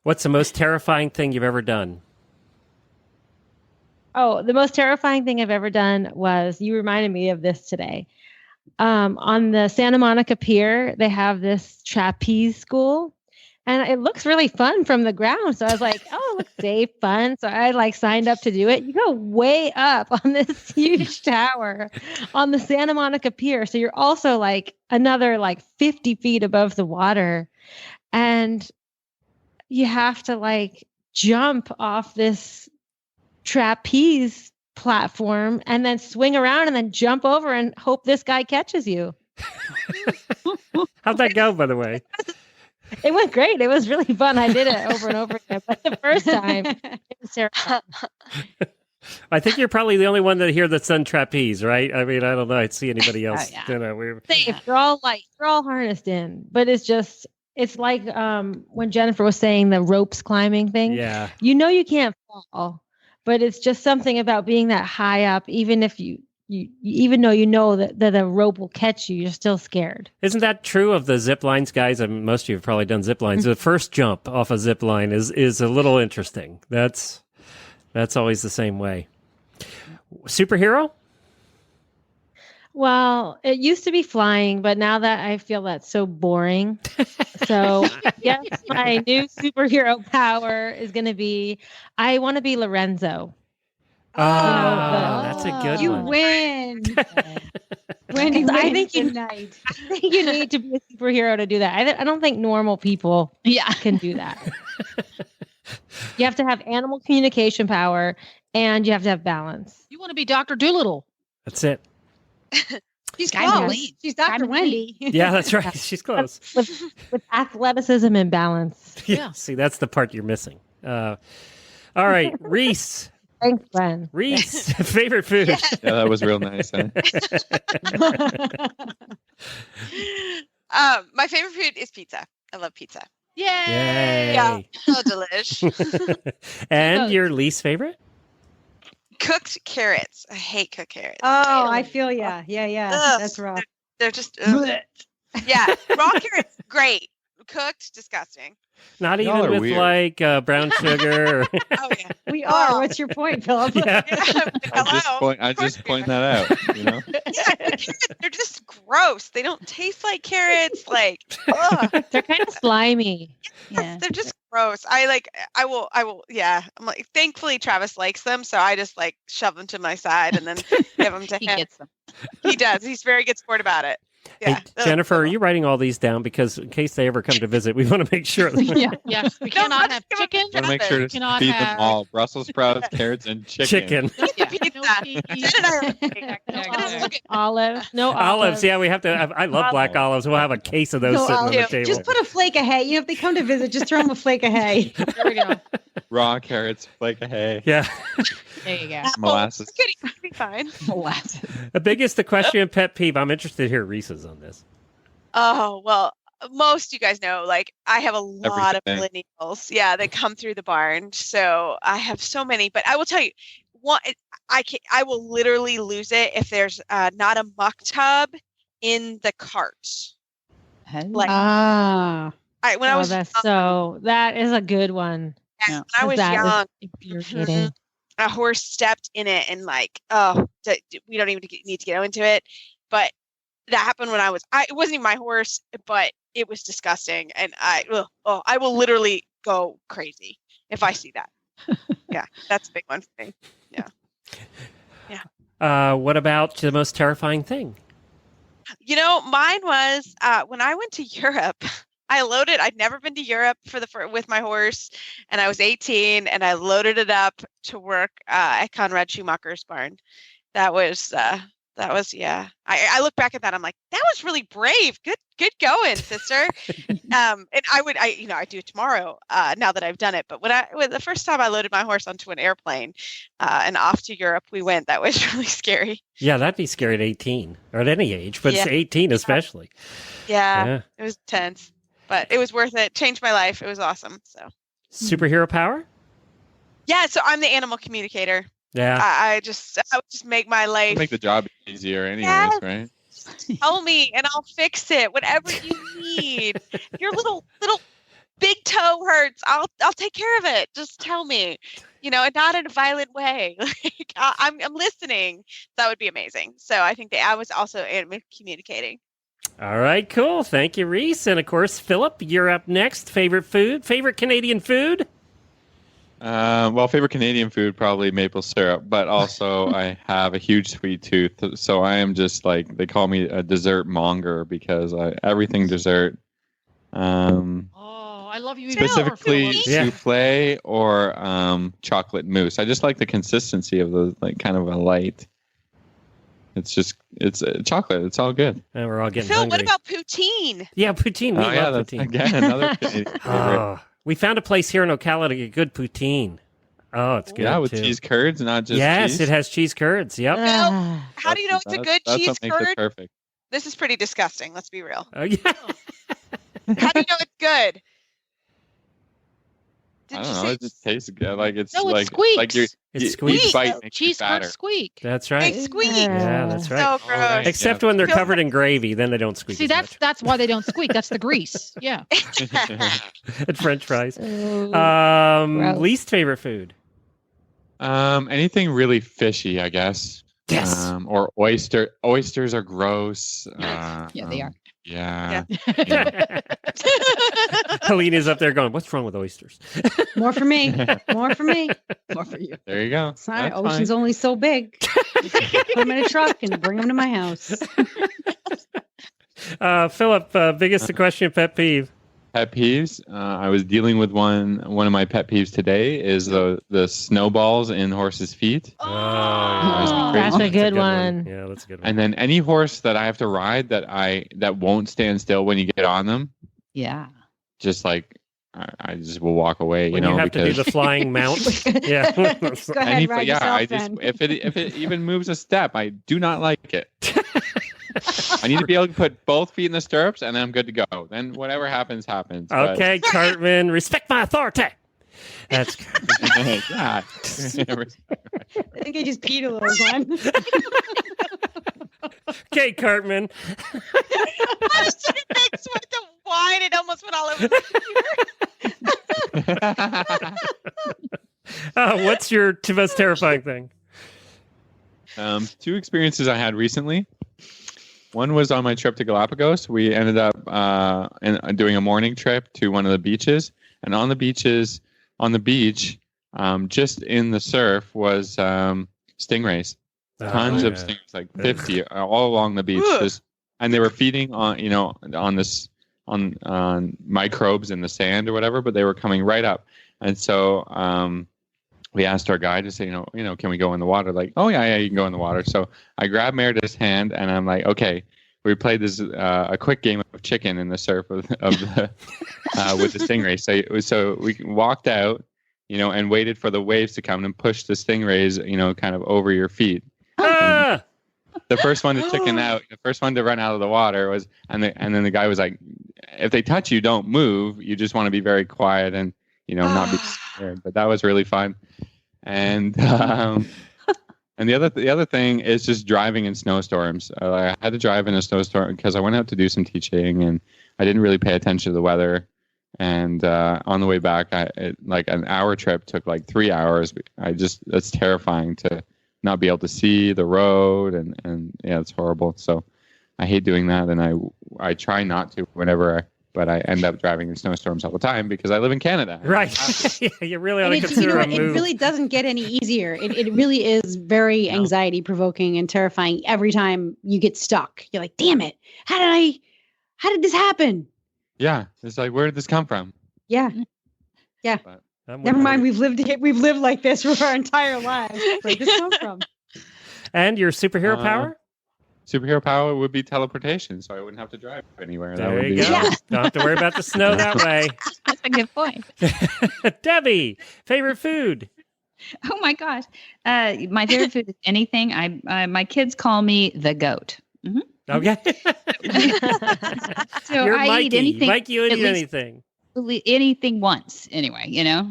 [SPEAKER 1] What's the most terrifying thing you've ever done?
[SPEAKER 3] Oh, the most terrifying thing I've ever done was, you reminded me of this today. On the Santa Monica Pier, they have this trapeze school, and it looks really fun from the ground. So I was like, oh, it looks safe, fun. So I like signed up to do it. You go way up on this huge tower on the Santa Monica Pier. So you're also like another like 50 feet above the water. And you have to like jump off this trapeze platform and then swing around and then jump over and hope this guy catches you.
[SPEAKER 1] How'd that go, by the way?
[SPEAKER 3] It went great. It was really fun. I did it over and over again. But the first time, it was terrifying.
[SPEAKER 1] I think you're probably the only one that here that's done trapeze, right? I mean, I don't know. I'd see anybody else.
[SPEAKER 3] Safe. They're all harnessed in, but it's like when Jennifer was saying the ropes climbing thing.
[SPEAKER 1] Yeah.
[SPEAKER 3] You can't fall, but it's just something about being that high up, even if you even though you know that the rope will catch you, you're still scared.
[SPEAKER 1] Isn't that true of the zip lines, guys? I mean, most of you have probably done zip lines. The first jump off a zip line is a little interesting. That's always the same way. Superhero?
[SPEAKER 3] Well, it used to be flying, but now that I feel that's so boring. So yes, my new superhero power is going to be, I want to be Lorenzo.
[SPEAKER 1] Oh, that's a good
[SPEAKER 6] You
[SPEAKER 1] one.
[SPEAKER 6] win.
[SPEAKER 3] I think you need to be a superhero to do that. I don't think normal people can do that. You have to have animal communication power, and you have to have balance.
[SPEAKER 9] You want to be Dr. Doolittle.
[SPEAKER 1] That's it.
[SPEAKER 6] She's
[SPEAKER 7] Kinda
[SPEAKER 6] close.
[SPEAKER 7] lean.
[SPEAKER 6] She's Dr. Wendy.
[SPEAKER 1] Yeah, that's right. She's close.
[SPEAKER 3] With athleticism and balance.
[SPEAKER 1] Yeah. See, that's the part you're missing. All right, Reese.
[SPEAKER 3] Thanks, Glenn.
[SPEAKER 1] Reese, favorite food.
[SPEAKER 5] Yeah, that was real nice. Huh?
[SPEAKER 2] My favorite food is pizza. I love pizza.
[SPEAKER 9] Yay!
[SPEAKER 1] Yay.
[SPEAKER 2] Yeah, so delish.
[SPEAKER 1] And your least favorite?
[SPEAKER 2] Cooked carrots. I hate cooked carrots.
[SPEAKER 6] Oh, I feel ya. Yeah.
[SPEAKER 2] Ugh.
[SPEAKER 6] That's rough.
[SPEAKER 2] They're just yeah. Raw carrots, great. Cooked, disgusting.
[SPEAKER 1] Not
[SPEAKER 5] Y'all
[SPEAKER 1] even
[SPEAKER 5] are
[SPEAKER 1] with
[SPEAKER 5] weird.
[SPEAKER 1] like brown sugar. Or
[SPEAKER 2] Oh yeah.
[SPEAKER 6] We are. What's your point, Philip?
[SPEAKER 1] yeah.
[SPEAKER 2] Hello.
[SPEAKER 5] I just point that out. You know.
[SPEAKER 2] Yeah, carrots, they're just gross. They don't taste like carrots. Like, ugh.
[SPEAKER 3] They're kind of slimy.
[SPEAKER 7] Yeah.
[SPEAKER 2] They're just gross. I will. Yeah. I'm like, thankfully Travis likes them, so I just like shove them to my side and then give them to
[SPEAKER 7] He
[SPEAKER 2] him.
[SPEAKER 7] gets them.
[SPEAKER 2] He does. He's very good sport about it. Yeah.
[SPEAKER 1] Hey, Jennifer, are you writing all these down? Because in case they ever come to visit, we want to make sure.
[SPEAKER 9] Yeah. Yes. We
[SPEAKER 2] No,
[SPEAKER 9] cannot
[SPEAKER 2] let's
[SPEAKER 9] have
[SPEAKER 2] give 'em
[SPEAKER 9] chicken.
[SPEAKER 5] Want to make sure to
[SPEAKER 9] Cannot
[SPEAKER 5] feed
[SPEAKER 9] have-
[SPEAKER 5] them all Brussels sprouts, carrots, and chicken.
[SPEAKER 1] Chicken.
[SPEAKER 9] Yeah.
[SPEAKER 2] Pizza.
[SPEAKER 9] No peas.
[SPEAKER 2] Jen and I are-
[SPEAKER 9] No
[SPEAKER 2] Just look at-
[SPEAKER 3] Olives. No
[SPEAKER 1] Olives. Yeah, we have to. I love black olives. We'll have a case of those
[SPEAKER 6] No
[SPEAKER 1] sitting on the
[SPEAKER 6] olives.
[SPEAKER 1] table.
[SPEAKER 6] Just put a flake of hay. You know, if they come to visit, just throw them a flake of hay.
[SPEAKER 9] There we go.
[SPEAKER 5] Raw carrots, flake of hay,
[SPEAKER 1] Yeah.
[SPEAKER 7] There you go.
[SPEAKER 5] molasses.
[SPEAKER 2] It's gonna be fine.
[SPEAKER 7] Molasses.
[SPEAKER 1] The biggest equestrian pet peeve. I'm interested to hear Reese's on this.
[SPEAKER 2] Oh, well, most you guys know, like I have a lot of
[SPEAKER 5] Everything.
[SPEAKER 2] millennials, that come through the barn. So I have so many, but I will tell you, I will literally lose it if there's not a muck tub in the cart. Like when I was
[SPEAKER 3] that is a good one.
[SPEAKER 2] When I was young,
[SPEAKER 3] infuriating.
[SPEAKER 2] a horse stepped in it and like, we don't even need to get into it, but that happened when it wasn't even my horse, but it was disgusting, and I will literally go crazy if I see that. Yeah, that's a big one for me. Yeah.
[SPEAKER 1] What about the most terrifying thing?
[SPEAKER 2] Mine was when I went to Europe. I'd never been to Europe with my horse, and I was 18, and I loaded it up to work at Conrad Schumacher's barn. That was yeah. I look back at that, I'm like, that was really brave. Good going, sister. And I do it tomorrow now that I've done it. But when the first time I loaded my horse onto an airplane and off to Europe we went, that was really scary.
[SPEAKER 1] Yeah, that'd be scary at 18 or at any age, but it's 18 especially.
[SPEAKER 2] Yeah, it was intense. But it was worth it. Changed my life. It was awesome. So,
[SPEAKER 1] superhero power?
[SPEAKER 2] Yeah. So I'm the animal communicator.
[SPEAKER 1] Yeah.
[SPEAKER 2] I would just make my life.
[SPEAKER 5] Make the job easier, anyways, right?
[SPEAKER 2] Tell me, and I'll fix it. Whatever you need. Your little big toe hurts. I'll take care of it. Just tell me. And not in a violent way. Like I'm listening. That would be amazing. So I think that I was also animal communicating.
[SPEAKER 1] All right, cool. Thank you, Reese. And of course, Philip, you're up next. Favorite food? Favorite Canadian food?
[SPEAKER 5] Favorite Canadian food, probably maple syrup, but also I have a huge sweet tooth. So I am just like, they call me a dessert monger because everything dessert.
[SPEAKER 9] I love you.
[SPEAKER 5] Specifically souffle or chocolate mousse. I just like the consistency of the kind of a light. It's chocolate. It's all good.
[SPEAKER 1] And we're all getting
[SPEAKER 2] Phil,
[SPEAKER 1] hungry.
[SPEAKER 2] what about poutine?
[SPEAKER 1] Yeah, poutine. We love poutine.
[SPEAKER 5] Again, another Canadian favorite.
[SPEAKER 1] We found a place here in Ocala to get good poutine. Oh, it's good.
[SPEAKER 5] Yeah, with
[SPEAKER 1] too.
[SPEAKER 5] cheese curds, not just
[SPEAKER 1] cheese.
[SPEAKER 5] cheese.
[SPEAKER 1] It has cheese curds. Yep.
[SPEAKER 2] Phil, how do you know it's a good
[SPEAKER 5] that's
[SPEAKER 2] cheese
[SPEAKER 5] what makes
[SPEAKER 2] curd?
[SPEAKER 5] it perfect.
[SPEAKER 2] This is pretty disgusting. Let's be real.
[SPEAKER 1] Oh, yeah.
[SPEAKER 2] How do you know it's good?
[SPEAKER 5] I don't know. It just tastes good. Like it's
[SPEAKER 9] No, it
[SPEAKER 5] like
[SPEAKER 9] squeaks.
[SPEAKER 5] like
[SPEAKER 1] It
[SPEAKER 5] you
[SPEAKER 1] squeaks.
[SPEAKER 5] bite makes
[SPEAKER 9] Cheese
[SPEAKER 5] it fatter.
[SPEAKER 9] curds squeak.
[SPEAKER 1] That's right.
[SPEAKER 2] They squeak.
[SPEAKER 1] Yeah, that's right.
[SPEAKER 2] So gross.
[SPEAKER 1] Except when they're covered in gravy, then they don't squeak.
[SPEAKER 9] See,
[SPEAKER 1] as
[SPEAKER 9] that's why they don't squeak. That's the grease. Yeah.
[SPEAKER 1] much. And French fries.
[SPEAKER 3] Gross.
[SPEAKER 1] Least favorite food?
[SPEAKER 5] Anything really fishy, I guess.
[SPEAKER 1] Yes.
[SPEAKER 5] Or oyster. Oysters are gross.
[SPEAKER 7] Yeah, they are.
[SPEAKER 5] Yeah.
[SPEAKER 1] Helena's up there going, what's wrong with oysters?
[SPEAKER 6] More for me. More for me.
[SPEAKER 7] More for you.
[SPEAKER 5] There you go.
[SPEAKER 6] Sorry,
[SPEAKER 5] That's
[SPEAKER 6] ocean's
[SPEAKER 5] fine.
[SPEAKER 6] only so big. Put them in a truck and bring them to my house.
[SPEAKER 1] Philip, biggest question, pet peeve.
[SPEAKER 5] Pet peeves. I was dealing with one of my pet peeves today is the snowballs in horses' feet.
[SPEAKER 1] Oh,
[SPEAKER 3] That's a good one.
[SPEAKER 1] Yeah, that's a good one.
[SPEAKER 5] And then any horse that I have to ride that won't stand still when you get on them,
[SPEAKER 7] Yeah.
[SPEAKER 5] just like I just will walk away.
[SPEAKER 1] When you have to do the flying mount. Yeah.
[SPEAKER 6] Go ahead, ride yourself then.
[SPEAKER 5] if it even moves a step, I do not like it. I need to be able to put both feet in the stirrups, and then I'm good to go. Then whatever happens, happens.
[SPEAKER 1] Okay, Cartman, respect my authority. That's
[SPEAKER 5] yeah.
[SPEAKER 6] I think I just peed a little, Glenn.
[SPEAKER 1] okay, Cartman.
[SPEAKER 2] I was sitting next with the wine. It almost went all over the computer.
[SPEAKER 1] What's your most terrifying thing?
[SPEAKER 5] Two experiences I had recently. One was on my trip to Galapagos. We ended up doing a morning trip to one of the beaches, and on the beach, just in the surf was stingrays. Tons of stingrays, like 50, all along the beach. And they were feeding on microbes in the sand or whatever, but they were coming right up. And so we asked our guide to say, can we go in the water? Like, oh yeah, you can go in the water. So I grabbed Meredith's hand and I'm like, okay. We played this a quick game of chicken in the surf with the stingray. So we walked out, and waited for the waves to come and pushed the stingrays, kind of over your feet. The first one to chicken out, the first one to run out of the water was, and then the guy was like, if they touch you, don't move. You just want to be very quiet and not be scared. But that was really fun. And And the other thing is just driving in snowstorms. I had to drive in a snowstorm because I went out to do some teaching, and I didn't really pay attention to the weather. And on the way back, like an hour trip took like 3 hours. It's terrifying to not be able to see the road, and yeah, it's horrible. So I hate doing that, and I try not to but I end up driving in snowstorms all the time because I live in Canada.
[SPEAKER 1] Right. Yeah, you really ought to
[SPEAKER 6] And
[SPEAKER 1] consider a
[SPEAKER 6] it
[SPEAKER 1] move.
[SPEAKER 6] really doesn't get any easier. It really is very anxiety provoking and terrifying every time you get stuck. You're like, damn it. How did this happen?
[SPEAKER 5] Yeah. It's like, where did this come from?
[SPEAKER 6] Yeah. Yeah.
[SPEAKER 5] But
[SPEAKER 6] Never mind. We've lived like this for our entire lives. Where did this come from?
[SPEAKER 1] And your superhero power?
[SPEAKER 5] Superhero power would be teleportation, so I wouldn't have to drive anywhere.
[SPEAKER 1] There you go.
[SPEAKER 6] Yeah.
[SPEAKER 1] Don't have to worry about the snow that way.
[SPEAKER 7] That's a good point.
[SPEAKER 1] Debbie, favorite food?
[SPEAKER 7] Oh my gosh. My favorite food is anything. My kids call me the goat. Mm-hmm.
[SPEAKER 1] Okay.
[SPEAKER 7] So
[SPEAKER 1] You're
[SPEAKER 7] I
[SPEAKER 1] Mikey.
[SPEAKER 7] eat anything.
[SPEAKER 1] Mikey, you would
[SPEAKER 7] at
[SPEAKER 1] eat
[SPEAKER 7] least-
[SPEAKER 1] anything.
[SPEAKER 7] Anything once anyway, you know.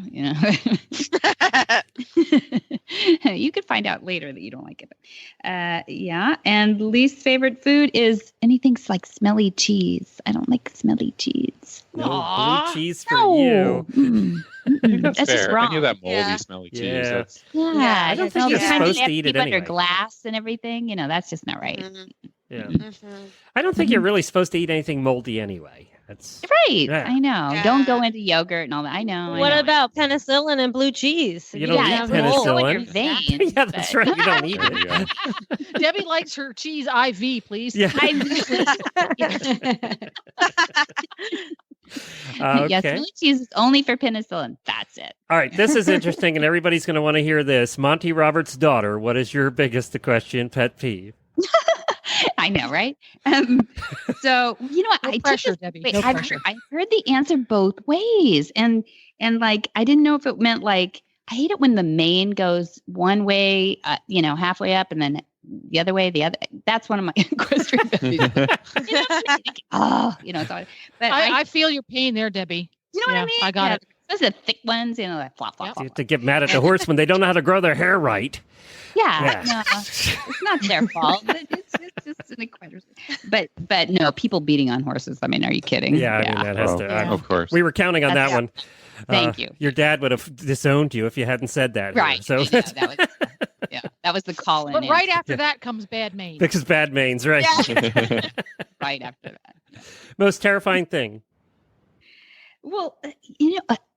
[SPEAKER 7] You could find out later that you don't like it. Yeah. And least favorite food is anything like smelly cheese. I don't like smelly cheese.
[SPEAKER 1] No
[SPEAKER 9] Aw,
[SPEAKER 1] blue cheese for
[SPEAKER 7] No.
[SPEAKER 1] you.
[SPEAKER 7] Mm.
[SPEAKER 5] I think that's
[SPEAKER 7] That's
[SPEAKER 5] fair.
[SPEAKER 7] just wrong.
[SPEAKER 5] Any of that moldy,
[SPEAKER 2] Yeah.
[SPEAKER 5] smelly cheese.
[SPEAKER 1] Yeah.
[SPEAKER 5] That's,
[SPEAKER 7] Yeah,
[SPEAKER 1] I don't
[SPEAKER 7] just
[SPEAKER 1] think
[SPEAKER 7] all
[SPEAKER 1] you're
[SPEAKER 7] the time
[SPEAKER 1] supposed
[SPEAKER 7] you
[SPEAKER 1] to eat it
[SPEAKER 7] keep under
[SPEAKER 1] anyway.
[SPEAKER 7] glass and everything. You know, that's just not right.
[SPEAKER 2] Mhm.
[SPEAKER 1] Yeah.
[SPEAKER 2] Mhm.
[SPEAKER 1] I don't think you're really supposed to eat anything moldy anyway. That's
[SPEAKER 7] Right.
[SPEAKER 1] Yeah.
[SPEAKER 7] I know.
[SPEAKER 2] Yeah.
[SPEAKER 7] Don't go into yogurt and all that. I know.
[SPEAKER 3] What
[SPEAKER 7] I know.
[SPEAKER 3] about penicillin and blue cheese?
[SPEAKER 1] You don't
[SPEAKER 7] yeah,
[SPEAKER 1] eat
[SPEAKER 7] it's gonna go in your
[SPEAKER 1] penicillin.
[SPEAKER 7] veins.
[SPEAKER 1] Yeah, that's
[SPEAKER 7] but-
[SPEAKER 1] right. You don't eat
[SPEAKER 5] there you
[SPEAKER 1] it.
[SPEAKER 5] go.
[SPEAKER 9] Debbie likes her cheese IV, please.
[SPEAKER 1] Yeah.
[SPEAKER 7] Yes,
[SPEAKER 1] Okay.
[SPEAKER 7] smelly cheese is only for penicillin. That's it.
[SPEAKER 1] All right. This is interesting, and everybody's going to want to hear this. Monty Roberts' daughter, what is your biggest equestrian pet peeve?
[SPEAKER 7] I know, right? So you know what?
[SPEAKER 9] No
[SPEAKER 7] I took
[SPEAKER 9] pressure,
[SPEAKER 7] this-
[SPEAKER 9] Debbie.
[SPEAKER 7] wait,
[SPEAKER 9] No
[SPEAKER 7] I've
[SPEAKER 9] pressure.
[SPEAKER 7] heard the answer both ways, and like I didn't know if it meant like I hate it when the mane goes one way, halfway up, and then the other way. That's one of my equestrian pet peeves. So, but
[SPEAKER 9] I feel your pain there, Debbie.
[SPEAKER 7] you know what
[SPEAKER 9] yeah,
[SPEAKER 7] I mean?
[SPEAKER 9] I got it.
[SPEAKER 7] Especially the thick ones, like flop, flop,
[SPEAKER 9] Yep.
[SPEAKER 7] flop.
[SPEAKER 1] You have to get mad at the horse when they don't know how to grow their hair right.
[SPEAKER 7] Yeah,
[SPEAKER 1] Yeah.
[SPEAKER 7] no, it's not their fault. It's just an equestrian. But no, people beating on horses. I mean, are you kidding?
[SPEAKER 1] Yeah, I mean, that has
[SPEAKER 5] Oh,
[SPEAKER 1] to.
[SPEAKER 7] Yeah.
[SPEAKER 5] Of course.
[SPEAKER 1] We were counting on that
[SPEAKER 7] That's-
[SPEAKER 1] one.
[SPEAKER 7] Thank you.
[SPEAKER 1] Your dad would have disowned you if you hadn't said that. here.
[SPEAKER 7] Right.
[SPEAKER 1] So
[SPEAKER 7] I know, that was the call in.
[SPEAKER 9] But right after
[SPEAKER 1] Yeah.
[SPEAKER 9] that comes bad Maine.
[SPEAKER 1] because bad manes, right?
[SPEAKER 7] right after that.
[SPEAKER 1] Most terrifying thing.
[SPEAKER 7] Well,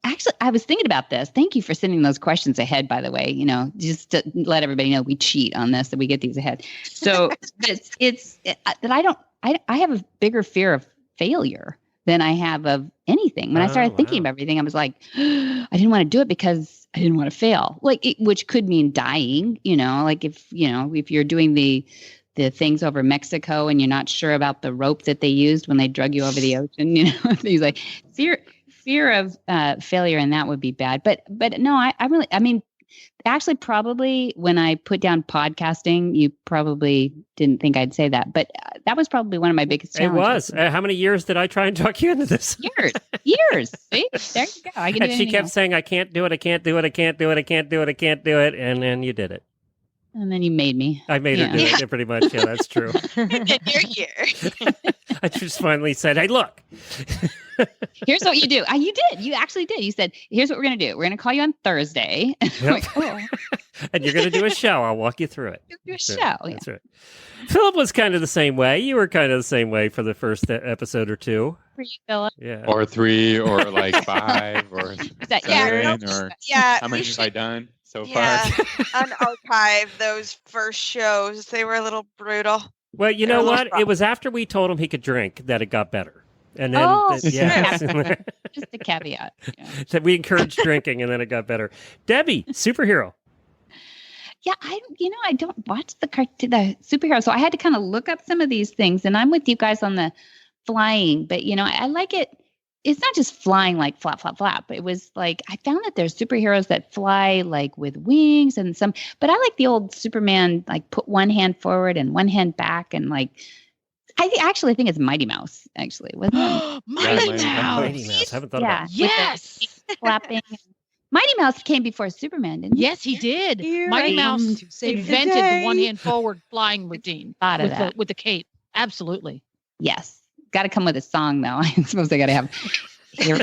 [SPEAKER 7] actually, I was thinking about this. Thank you for sending those questions ahead, by the way. Just to let everybody know we cheat on this, that we get these ahead. So it's that I have a bigger fear of failure than I have of anything. When I started thinking about everything, I was like, I didn't want to do it because I didn't want to fail. Which could mean dying. Like if you're doing the things over Mexico and you're not sure about the rope that they used when they drug you over the ocean, things like fear of failure, and that would be bad. But no, actually probably when I put down podcasting, you probably didn't think I'd say that, but that was probably one of my biggest
[SPEAKER 1] It
[SPEAKER 7] challenges.
[SPEAKER 1] was. How many years did I try and talk you into this?
[SPEAKER 7] Years. See, there you go. I can
[SPEAKER 1] And
[SPEAKER 7] do
[SPEAKER 1] she
[SPEAKER 7] anything
[SPEAKER 1] kept
[SPEAKER 7] else.
[SPEAKER 1] saying, I can't do it, I can't do it, I can't do it, I can't do it, I can't do it. And then you did it.
[SPEAKER 7] And then you made me.
[SPEAKER 1] I made her do
[SPEAKER 7] Yeah.
[SPEAKER 1] it, pretty much. Yeah, that's true.
[SPEAKER 2] And you're here.
[SPEAKER 1] I just finally said, hey, look.
[SPEAKER 7] Here's what you do. You did. You actually did. You said, here's what we're going to do. We're going to call you on Thursday. I'm
[SPEAKER 1] Yep.
[SPEAKER 7] like, oh,
[SPEAKER 1] And you're going to do a show. I'll walk you through it.
[SPEAKER 7] do a
[SPEAKER 1] That's
[SPEAKER 7] show.
[SPEAKER 1] right.
[SPEAKER 7] Yeah.
[SPEAKER 1] That's right. Philip was kind of the same way. You were kind of the same way for the first episode or two.
[SPEAKER 7] For you, Philip.
[SPEAKER 1] Yeah.
[SPEAKER 5] Or 3, or like 5, or
[SPEAKER 7] Is that
[SPEAKER 2] Yeah,
[SPEAKER 5] 7, or
[SPEAKER 2] Yeah.
[SPEAKER 5] how
[SPEAKER 2] we
[SPEAKER 5] many
[SPEAKER 2] should-
[SPEAKER 5] have I done so
[SPEAKER 2] Yeah,
[SPEAKER 5] far?
[SPEAKER 2] unarchive those first shows. They were a little brutal.
[SPEAKER 1] Well, you
[SPEAKER 2] They're
[SPEAKER 1] know
[SPEAKER 2] a little
[SPEAKER 1] what?
[SPEAKER 2] rough.
[SPEAKER 1] It was after we told him he could drink that it got better. And then,
[SPEAKER 7] Oh,
[SPEAKER 1] yeah,
[SPEAKER 7] Just a caveat. Yeah.
[SPEAKER 1] that we encouraged drinking, and then it got better. Debbie, superhero.
[SPEAKER 7] Yeah, I don't watch the superhero, so I had to kind of look up some of these things, and I'm with you guys on the flying, but I like it. It's not just flying like flap, flap, flap. It was like I found that there's superheroes that fly like with wings and some, but I like the old Superman, like put one hand forward and one hand back, and like I actually think it's Mighty Mouse. Actually, wasn't it?
[SPEAKER 9] Mighty
[SPEAKER 5] Mighty
[SPEAKER 9] Mouse.
[SPEAKER 1] Mighty Mouse. Haven't thought
[SPEAKER 7] Yeah.
[SPEAKER 1] about it.
[SPEAKER 9] Yes.
[SPEAKER 7] Flapping. Mighty Mouse came before Superman, didn't he?
[SPEAKER 9] Yes, he did.
[SPEAKER 6] Here
[SPEAKER 9] Mighty
[SPEAKER 6] I
[SPEAKER 9] Mouse
[SPEAKER 6] come to save the
[SPEAKER 9] invented
[SPEAKER 6] day.
[SPEAKER 9] the one-hand forward flying routine
[SPEAKER 7] Thought of that.
[SPEAKER 9] with the cape. Absolutely.
[SPEAKER 7] Yes. Got to come with a song, though. I suppose I got to have. Here.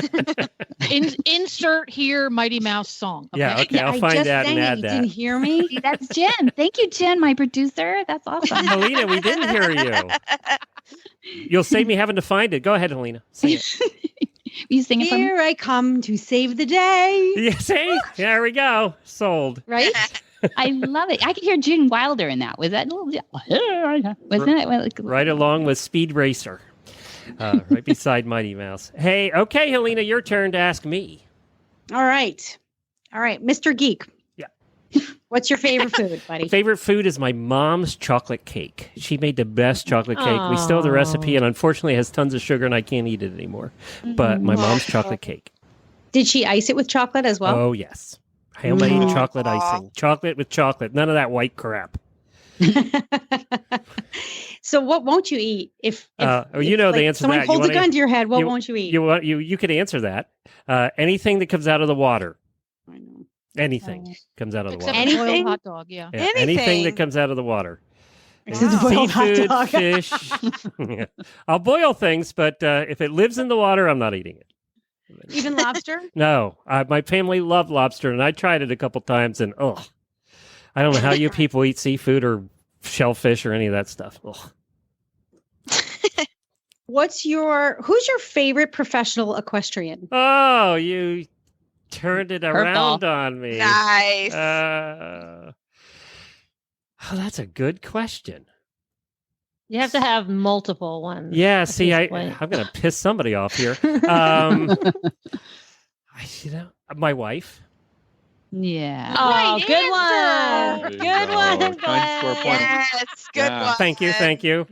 [SPEAKER 9] Insert here Mighty Mouse song.
[SPEAKER 1] Yeah, okay, I'll find that and add
[SPEAKER 6] You
[SPEAKER 1] that.
[SPEAKER 6] didn't hear me?
[SPEAKER 7] See, that's Jen. Thank you, Jen, my producer. That's awesome.
[SPEAKER 1] Helena, we didn't hear you. You'll save me having to find it. Go ahead, Helena. Sing it.
[SPEAKER 7] You sing it for me?
[SPEAKER 6] Here I come to save the day.
[SPEAKER 1] Yeah, see? There we go. Sold.
[SPEAKER 6] Right?
[SPEAKER 7] I love it. I could hear Gene Wilder in that. Was that a little? Wasn't it?
[SPEAKER 1] Right along with Speed Racer. Right beside Mighty Mouse. Hey, okay, Helena, your turn to ask me.
[SPEAKER 6] All right. Mr. Geek.
[SPEAKER 1] Yeah.
[SPEAKER 6] What's your favorite food, buddy?
[SPEAKER 1] Favorite food is my mom's chocolate cake. She made the best chocolate cake. We still have the recipe, and unfortunately it has tons of sugar, and I can't eat it anymore. But my mom's chocolate cake.
[SPEAKER 6] Did she ice it with chocolate as well?
[SPEAKER 1] Oh, yes. Handmade chocolate icing. Chocolate with chocolate. None of that white crap.
[SPEAKER 6] So what won't you eat if
[SPEAKER 1] you know the answer to
[SPEAKER 6] someone
[SPEAKER 1] that.
[SPEAKER 6] holds a gun to your head, what won't you eat?
[SPEAKER 1] You could answer that. Anything that comes out of the water.
[SPEAKER 6] I know.
[SPEAKER 1] Anything comes out of the
[SPEAKER 9] Except
[SPEAKER 1] water.
[SPEAKER 9] a boiled
[SPEAKER 6] Anything?
[SPEAKER 9] hot dog, yeah.
[SPEAKER 1] Yeah, anything that comes out of the water.
[SPEAKER 6] Except a boiled hot
[SPEAKER 1] Seafood,
[SPEAKER 6] dog.
[SPEAKER 1] fish. Yeah. I'll boil things, but if it lives in the water, I'm not eating it.
[SPEAKER 6] Even lobster?
[SPEAKER 1] No, my family loved lobster, and I tried it a couple times, and I don't know how you people eat seafood or shellfish or any of that stuff. Ugh.
[SPEAKER 6] Who's your favorite professional equestrian?
[SPEAKER 1] Oh, you turned it around on me.
[SPEAKER 2] Nice.
[SPEAKER 1] That's a good question.
[SPEAKER 3] You have to have multiple ones.
[SPEAKER 1] Yeah,
[SPEAKER 3] at
[SPEAKER 1] see,
[SPEAKER 3] this
[SPEAKER 1] I'm
[SPEAKER 3] point.
[SPEAKER 1] going to piss somebody off here. My wife.
[SPEAKER 7] Yeah.
[SPEAKER 3] Oh, good one.
[SPEAKER 5] There you
[SPEAKER 3] Good
[SPEAKER 5] go.
[SPEAKER 3] one.
[SPEAKER 5] Trying to score points.
[SPEAKER 2] Yes, good
[SPEAKER 5] Yeah.
[SPEAKER 2] one.
[SPEAKER 1] Thank you.
[SPEAKER 5] Are
[SPEAKER 1] Thank
[SPEAKER 5] you
[SPEAKER 1] you.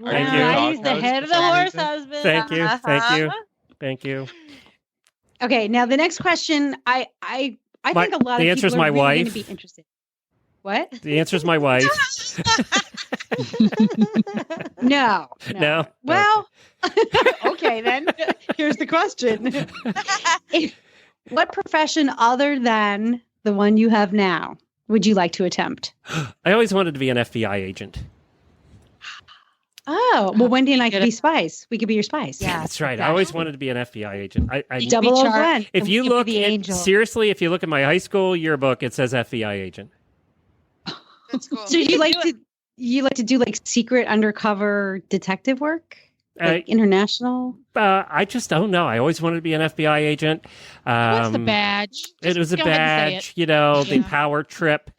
[SPEAKER 6] He's the head of the horse husband.
[SPEAKER 1] Thank you. Thank you.
[SPEAKER 2] Uh-huh.
[SPEAKER 1] Thank you.
[SPEAKER 6] Okay, now the next question, I think a lot
[SPEAKER 1] the
[SPEAKER 6] of
[SPEAKER 1] answer's
[SPEAKER 6] people
[SPEAKER 1] my
[SPEAKER 6] are really going
[SPEAKER 1] wife.
[SPEAKER 6] to be interested. What?
[SPEAKER 1] The answer's my wife.
[SPEAKER 6] No.
[SPEAKER 1] No.
[SPEAKER 6] Well, okay then. Here's the question. What profession other than the one you have now would you like to attempt?
[SPEAKER 1] I always wanted to be an FBI agent.
[SPEAKER 6] Oh, well, Wendy and I could be spies. We could be your spies.
[SPEAKER 1] Yeah, that's right. I always wanted to be an FBI agent.
[SPEAKER 6] Double O Glenn.
[SPEAKER 1] If you look
[SPEAKER 6] the
[SPEAKER 1] at,
[SPEAKER 6] angel.
[SPEAKER 1] seriously, if you look at my high school yearbook, it says FBI agent.
[SPEAKER 2] That's cool.
[SPEAKER 6] So you like to do like secret undercover detective work? Like international?
[SPEAKER 1] I just don't know. I always wanted to be an FBI agent.
[SPEAKER 9] What's the badge?
[SPEAKER 1] It was a
[SPEAKER 9] go ahead and say
[SPEAKER 1] badge, the
[SPEAKER 9] Yeah.
[SPEAKER 1] power trip.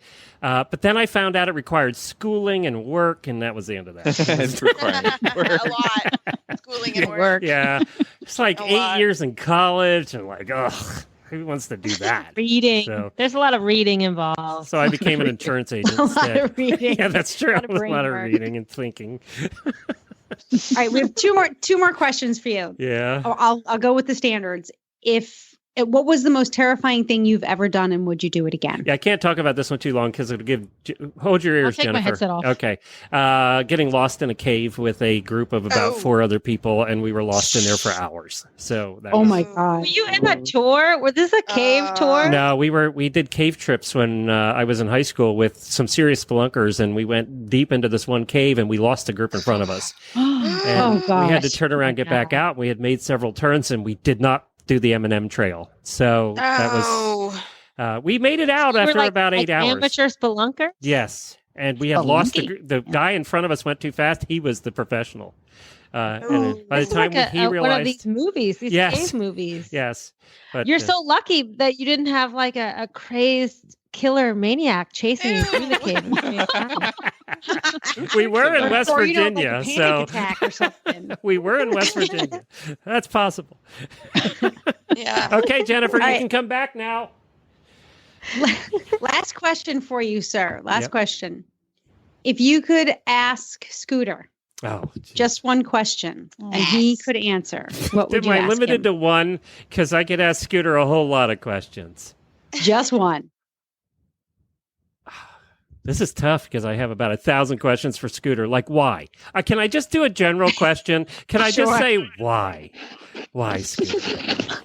[SPEAKER 1] But then I found out it required schooling and work, and that was the end of that.
[SPEAKER 5] It's required.
[SPEAKER 2] A lot. Schooling and work.
[SPEAKER 1] Yeah. It's like
[SPEAKER 2] A
[SPEAKER 1] 8
[SPEAKER 2] lot.
[SPEAKER 1] years in college, and like, who wants to do that?
[SPEAKER 3] Reading.
[SPEAKER 1] So-
[SPEAKER 3] There's a lot of reading involved.
[SPEAKER 1] So I became an insurance agent
[SPEAKER 6] A lot
[SPEAKER 1] instead.
[SPEAKER 6] of reading.
[SPEAKER 1] Yeah, that's true.
[SPEAKER 6] lot of
[SPEAKER 1] It was a
[SPEAKER 6] brain
[SPEAKER 1] lot of
[SPEAKER 6] work.
[SPEAKER 1] reading and thinking.
[SPEAKER 6] All right, we have two more questions for you.
[SPEAKER 1] Yeah.
[SPEAKER 6] I'll go with the standards. What was the most terrifying thing you've ever done, and would you do it again?
[SPEAKER 1] Yeah, I can't talk about this one too long because it'll hold your ears,
[SPEAKER 9] take my
[SPEAKER 1] Jennifer.
[SPEAKER 9] headset off.
[SPEAKER 1] Okay. Getting lost in a cave with a group of about 4 other people, and we were lost in there for hours. So that
[SPEAKER 6] Oh
[SPEAKER 1] was...
[SPEAKER 6] my god!
[SPEAKER 3] Were you in a tour? Was this a cave tour?
[SPEAKER 1] No, we did cave trips when I was in high school with some serious spelunkers, and we went deep into this one cave, and we lost a group in front of us. And
[SPEAKER 6] Oh,
[SPEAKER 1] we had to
[SPEAKER 6] gosh.
[SPEAKER 1] turn around, get back out. We had made several turns, and we did not do the M&M trail. So that was we made it out
[SPEAKER 3] You were
[SPEAKER 1] after
[SPEAKER 3] like-
[SPEAKER 1] about 8
[SPEAKER 3] like
[SPEAKER 1] hours.
[SPEAKER 3] Amateur spelunker?
[SPEAKER 1] Yes, and we had lost
[SPEAKER 7] Spelunky.
[SPEAKER 1] the guy in front of us went too fast. He was the professional. And by
[SPEAKER 3] This
[SPEAKER 1] the
[SPEAKER 3] is
[SPEAKER 1] time
[SPEAKER 3] like
[SPEAKER 1] he
[SPEAKER 3] one of
[SPEAKER 1] realized,
[SPEAKER 3] these movies, these
[SPEAKER 1] Yes.
[SPEAKER 3] cave movies.
[SPEAKER 1] yes, but
[SPEAKER 3] You're so lucky that you didn't have like a crazed killer maniac chasing you through the cave. and doing it.
[SPEAKER 1] we were in West
[SPEAKER 6] Or, you know, like a
[SPEAKER 1] Virginia,
[SPEAKER 6] panic
[SPEAKER 1] so
[SPEAKER 6] attack or something.
[SPEAKER 1] we were in West Virginia. That's possible.
[SPEAKER 2] Yeah.
[SPEAKER 1] Okay, Jennifer,
[SPEAKER 6] All
[SPEAKER 1] you
[SPEAKER 6] right.
[SPEAKER 1] can come back now.
[SPEAKER 6] Last question for you, sir. Last
[SPEAKER 1] Yep.
[SPEAKER 6] question. If you could ask Scooter
[SPEAKER 1] Oh, geez.
[SPEAKER 6] just one question and he could answer, what would
[SPEAKER 1] Am
[SPEAKER 6] you
[SPEAKER 1] I
[SPEAKER 6] ask
[SPEAKER 1] limited
[SPEAKER 6] him?
[SPEAKER 1] to one? Because I could ask Scooter a whole lot of questions.
[SPEAKER 6] Just one.
[SPEAKER 1] This is tough because I have about 1,000 questions for Scooter. Like, why? Can I just do a general question? Can I just
[SPEAKER 6] Sure.
[SPEAKER 1] say why? Why, Scooter?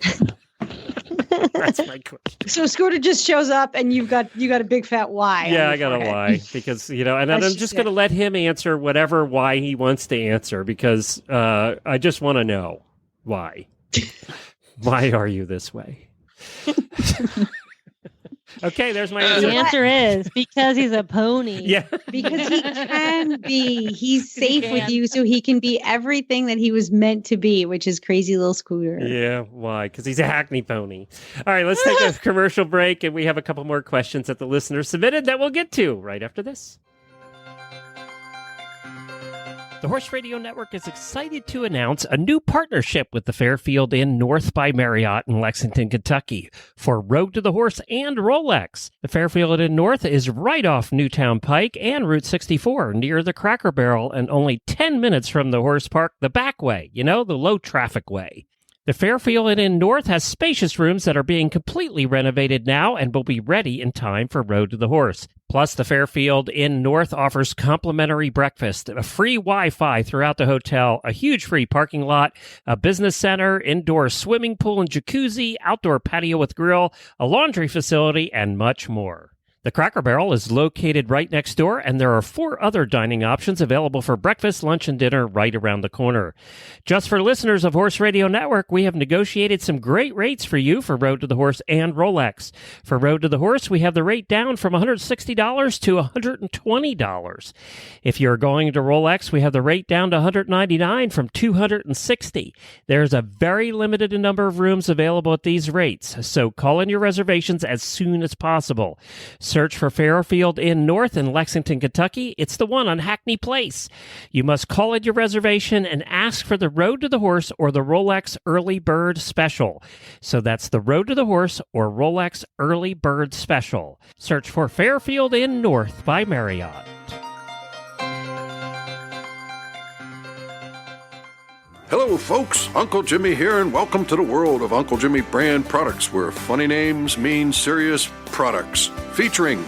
[SPEAKER 1] That's my question.
[SPEAKER 6] So Scooter just shows up, and you got a big fat why.
[SPEAKER 1] Yeah, I got a why because and I'm just going to let him answer whatever why he wants to answer because I just want to know why. Why are you this way? Okay, there's my answer.
[SPEAKER 3] The answer is because he's a pony.
[SPEAKER 1] Yeah.
[SPEAKER 6] Because he can be. He's safe with you, so he can be everything that he was meant to be, which is crazy little Scooter.
[SPEAKER 1] Yeah, why? Because he's a hackney pony. All right, let's take a commercial break, and we have a couple more questions that the listeners submitted that we'll get to right after this. The Horse Radio Network is excited to announce a new partnership with the Fairfield Inn North by Marriott in Lexington, Kentucky for Road to the Horse and Rolex. The Fairfield Inn North is right off Newtown Pike and Route 64 near the Cracker Barrel and only 10 minutes from the horse park the back way, the low traffic way. The Fairfield Inn North has spacious rooms that are being completely renovated now and will be ready in time for Road to the Horse. Plus, the Fairfield Inn North offers complimentary breakfast, a free Wi-Fi throughout the hotel, a huge free parking lot, a business center, indoor swimming pool and jacuzzi, outdoor patio with grill, a laundry facility, and much more. The Cracker Barrel is located right next door, and there are 4 other dining options available for breakfast, lunch, and dinner right around the corner. Just for listeners of Horse Radio Network, we have negotiated some great rates for you for Road to the Horse and Rolex. For Road to the Horse, we have the rate down from $160 to $120. If you're going to Rolex, we have the rate down to $199 from $260. There's a very limited number of rooms available at these rates, so call in your reservations as soon as possible. Search for Fairfield Inn North in Lexington, Kentucky. It's the one on Hackney Place. You must call in your reservation and ask for the Road to the Horse or the Rolex Early Bird Special. So that's the Road to the Horse or Rolex Early Bird Special. Search for Fairfield Inn North by Marriott.
[SPEAKER 10] Hello, folks. Uncle Jimmy here, and welcome to the world of Uncle Jimmy brand products, where funny names mean serious products. Featuring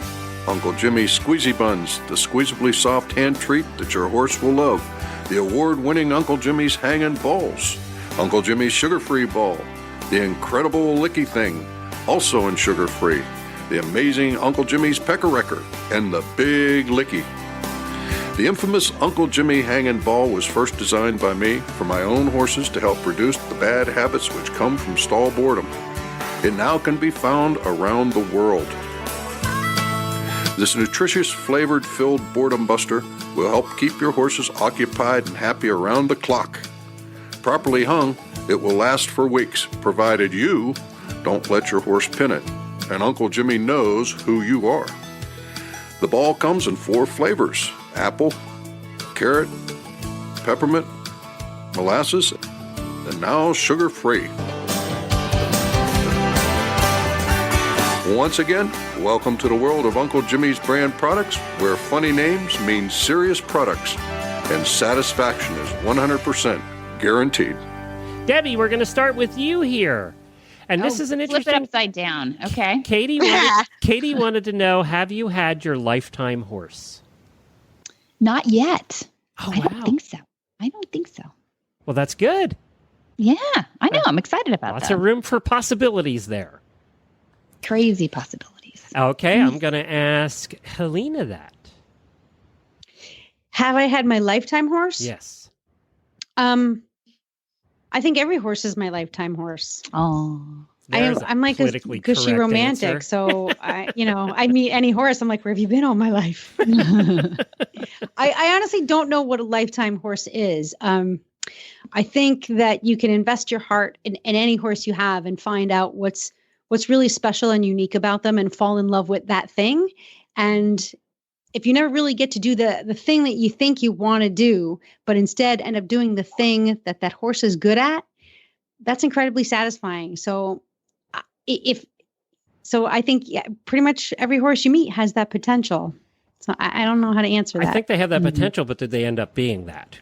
[SPEAKER 10] Uncle Jimmy's Squeezy Buns, the squeezably soft hand treat that your horse will love. The award-winning Uncle Jimmy's Hangin' Balls. Uncle Jimmy's Sugar-Free Ball. The incredible Licky Thing, also in sugar-free. The amazing Uncle Jimmy's Pecker Wrecker. And the Big Licky. The infamous Uncle Jimmy Hangin' Ball was first designed by me for my own horses to help reduce the bad habits which come from stall boredom. It now can be found around the world. This nutritious, flavored, filled boredom buster will help keep your horses occupied and happy around the clock. Properly hung, it will last for weeks, provided you don't let your horse pin it, and Uncle Jimmy knows who you are. The ball comes in 4 flavors: apple, carrot, peppermint, molasses, and now sugar-free. Once again, welcome to the world of Uncle Jimmy's brand products, where funny names mean serious products, and satisfaction is 100% guaranteed.
[SPEAKER 1] Debbie, we're going to start with you here. And this is an interesting...
[SPEAKER 7] Flip it upside down, okay?
[SPEAKER 1] Katie wanted to know, have you had your lifetime horse?
[SPEAKER 7] Not yet.
[SPEAKER 1] Oh,
[SPEAKER 7] I don't think so.
[SPEAKER 1] Well, that's good.
[SPEAKER 7] Yeah, I know. I'm excited about
[SPEAKER 1] Lots
[SPEAKER 7] that.
[SPEAKER 1] of room for possibilities there.
[SPEAKER 7] Crazy possibilities.
[SPEAKER 1] Okay, I'm going to ask Helena that.
[SPEAKER 6] Have I had my lifetime horse?
[SPEAKER 1] Yes.
[SPEAKER 6] I think every horse is my lifetime horse.
[SPEAKER 7] Oh,
[SPEAKER 6] I'm like a gushy romantic.
[SPEAKER 1] Answer.
[SPEAKER 6] So I meet any horse. I'm like, where have you been all my life? I honestly don't know what a lifetime horse is. I think that you can invest your heart in any horse you have and find out what's really special and unique about them and fall in love with that thing. And if you never really get to do the thing that you think you want to do, but instead end up doing the thing that horse is good at, that's incredibly satisfying. So I think pretty much every horse you meet has that potential. So I don't know how to answer that.
[SPEAKER 1] I think they have that potential, but did they end up being that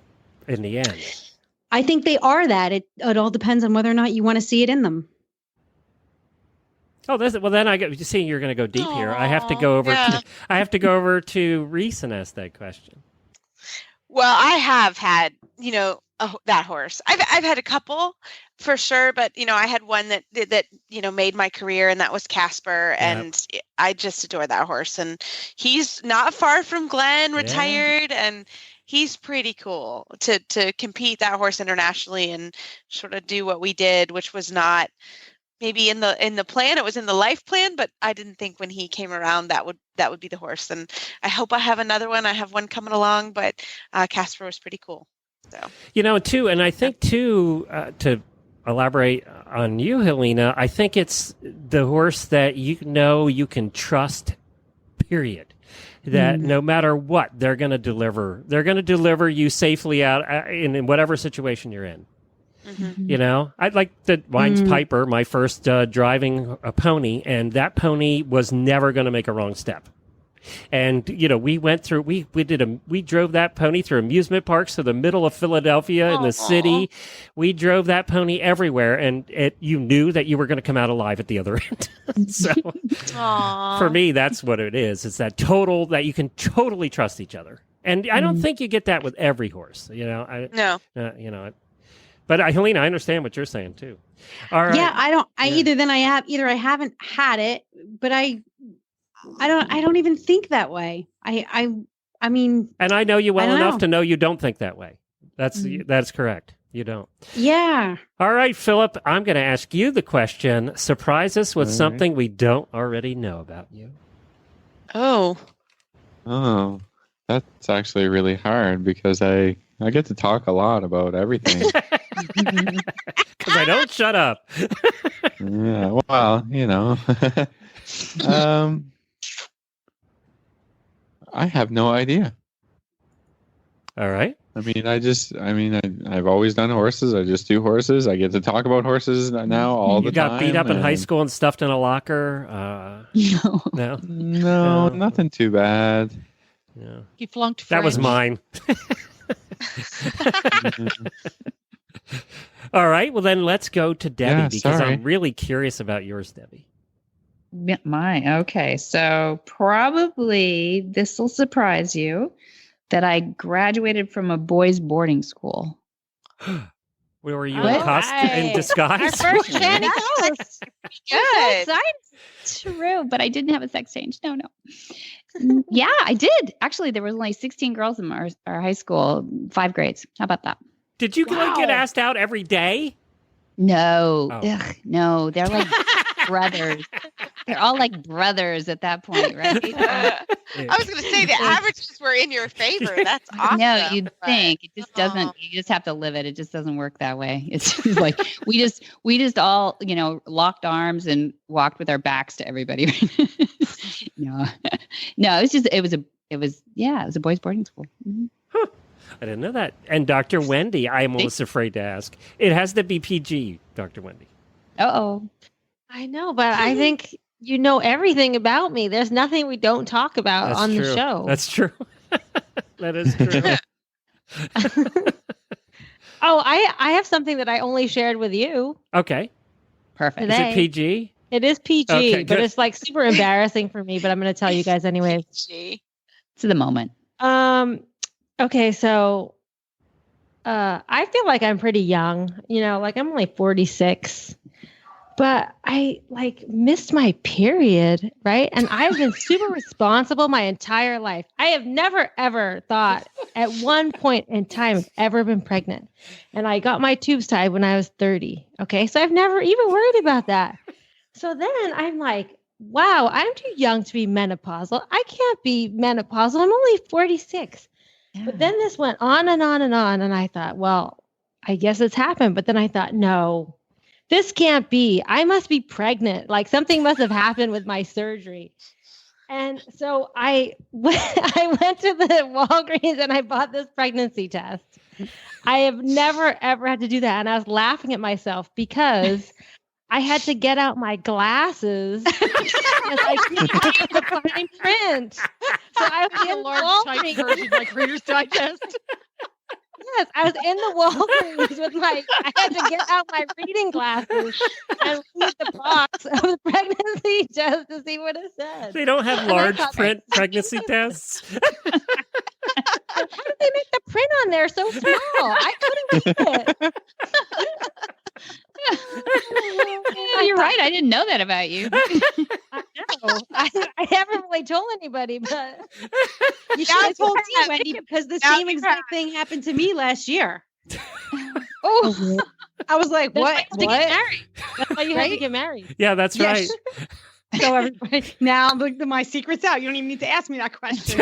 [SPEAKER 1] in the end?
[SPEAKER 6] I think they are that. It all depends on whether or not you want to see it in them.
[SPEAKER 1] Oh, well, then I get you seeing you're going to go deep here. I have to go over. I have to go over to Reese and ask that question.
[SPEAKER 2] Well, I have had, that horse. I've had a couple, for sure. But, I had one that made my career, and that was Casper. And I just adore that horse. And he's not far from Glenn, retired, and he's pretty cool to compete that horse internationally and sort of do what we did, which was not maybe in the plan. It was in the life plan, but I didn't think when he came around that would be the horse. And I hope I have another one. I have one coming along, but Casper was pretty cool. So
[SPEAKER 1] too, and I think too, to elaborate on you, Helena, I think it's the horse that you can trust, period. That no matter what, they're going to deliver. They're going to deliver you safely out in whatever situation you're in.
[SPEAKER 2] Mm-hmm.
[SPEAKER 1] I'd like mine's Piper, my first driving a pony, and that pony was never going to make a wrong step. And we went through. We drove that pony through amusement parks to the middle of Philadelphia in the city. We drove that pony everywhere, and you knew that you were going to come out alive at the other end. So, for me, that's what it is. It's that you can totally trust each other, and I don't think you get that with every horse.
[SPEAKER 2] No.
[SPEAKER 1] But Helena, I understand what you're saying too. All right.
[SPEAKER 6] Yeah, either I haven't had it, but I don't even think that way. I mean,
[SPEAKER 1] and I know you well enough to know you don't think that way. That's correct. You don't.
[SPEAKER 6] Yeah.
[SPEAKER 1] All right, Philip, I'm going to ask you the question. Surprise us with something we don't already know about you.
[SPEAKER 2] Oh,
[SPEAKER 5] that's actually really hard because I get to talk a lot about everything.
[SPEAKER 1] Because I don't shut up.
[SPEAKER 5] Yeah, well, I have no idea.
[SPEAKER 1] All right.
[SPEAKER 5] I've always done horses. I just do horses. I get to talk about horses now all the time.
[SPEAKER 1] You got beat up in high school and stuffed in a locker?
[SPEAKER 5] No, nothing too bad.
[SPEAKER 1] Yeah.
[SPEAKER 9] He flunked
[SPEAKER 1] French. That was mine. All right. Well, then let's go to Debbie because I'm really curious about yours, Debbie.
[SPEAKER 7] Mine. Okay. So probably this will surprise you that I graduated from a boys' boarding school.
[SPEAKER 1] Where were you in disguise?
[SPEAKER 3] Our first Shanty Coast.
[SPEAKER 7] Good. True, but I didn't have a sex change. No. Yeah, I did. Actually, there was only 16 girls in our high school, 5 grades. How about that?
[SPEAKER 1] Did you get asked out every day?
[SPEAKER 7] No. Ugh, no, they're like brothers. They're all like brothers at that point, right?
[SPEAKER 2] I was going to say the averages were in your favor. That's awesome.
[SPEAKER 7] No, you'd think it just doesn't. You just have to live it. It just doesn't work that way. It's just like we just all locked arms and walked with our backs to everybody. No, it was a boys' boarding school. Mm-hmm.
[SPEAKER 1] Huh. I didn't know that. And Dr. Wendy, I'm almost afraid to ask. It has to be PG, Dr. Wendy.
[SPEAKER 7] Uh-oh.
[SPEAKER 3] I know, but I think you know everything about me. There's nothing we don't talk about on the show.
[SPEAKER 1] That's true. That is true.
[SPEAKER 3] I have something that I only shared with you.
[SPEAKER 1] Okay.
[SPEAKER 7] Perfect.
[SPEAKER 3] Today.
[SPEAKER 1] Is it PG?
[SPEAKER 3] It is PG,
[SPEAKER 1] okay,
[SPEAKER 3] but it's like super embarrassing for me, but I'm going to tell you guys anyways.
[SPEAKER 7] It's the moment.
[SPEAKER 3] Okay, so I feel like I'm pretty young, like I'm only 46, but I missed my period, right? And I've been super responsible my entire life. I have never, ever thought at one point in time I've ever been pregnant. And I got my tubes tied when I was 30. Okay, so I've never even worried about that. So then I'm like, wow, I'm too young to be menopausal. I can't be menopausal. I'm only 46. Yeah. But then this went on and on and on. And I thought, well, I guess it's happened. But then I thought, no, this can't be. I must be pregnant. Like something must have happened with my surgery. And so I went to the Walgreens and I bought this pregnancy test. I have never, ever had to do that. And I was laughing at myself because I had to get out my glasses because I couldn't read the fine print. So I was in
[SPEAKER 9] large type version like Reader's Digest.
[SPEAKER 3] Yes, I was in the Walgreens with I had to get out my reading glasses and read the box of the pregnancy test to see what it said.
[SPEAKER 1] They don't have large print pregnancy tests.
[SPEAKER 3] How did they make the print on there so small? I couldn't read it.
[SPEAKER 7] You're right. I didn't know that about you.
[SPEAKER 3] I haven't really told anybody, but
[SPEAKER 6] You should have told me,
[SPEAKER 2] have.
[SPEAKER 6] Wendy, because the
[SPEAKER 2] Now
[SPEAKER 6] same
[SPEAKER 2] you
[SPEAKER 6] exact thing happened to me last year.
[SPEAKER 7] Oh,
[SPEAKER 6] I was like,
[SPEAKER 3] that's
[SPEAKER 6] what?
[SPEAKER 3] why you have to get
[SPEAKER 6] What?
[SPEAKER 3] married. That's why you have to
[SPEAKER 6] Right?
[SPEAKER 3] get married.
[SPEAKER 1] Yeah, that's right.
[SPEAKER 6] Yes. So everybody, now my secret's out. You don't even need to ask me that question.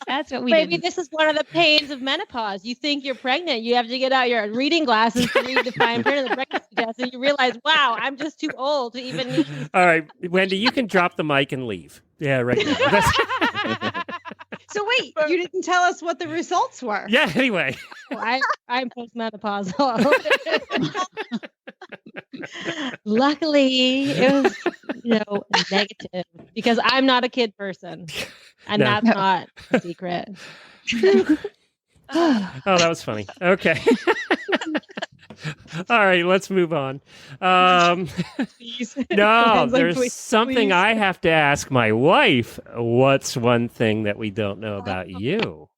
[SPEAKER 7] that's what we
[SPEAKER 3] Maybe
[SPEAKER 7] did.
[SPEAKER 3] this is one of the pains of menopause. You think you're pregnant. You have to get out your reading glasses to read the fine print of the pregnancy test, and you realize, wow, I'm just too old to even need these.
[SPEAKER 1] All right, Wendy, you can drop the mic and leave. Yeah, right now.
[SPEAKER 6] So wait, you didn't tell us what the results were.
[SPEAKER 1] Yeah, anyway.
[SPEAKER 3] I'm postmenopausal. Luckily, it was, negative because I'm not a kid person, and
[SPEAKER 1] No.
[SPEAKER 3] that's not a secret.
[SPEAKER 1] Oh, that was funny. Okay. All right, let's move on. No, there's something I have to ask my wife. What's one thing that we don't know about you?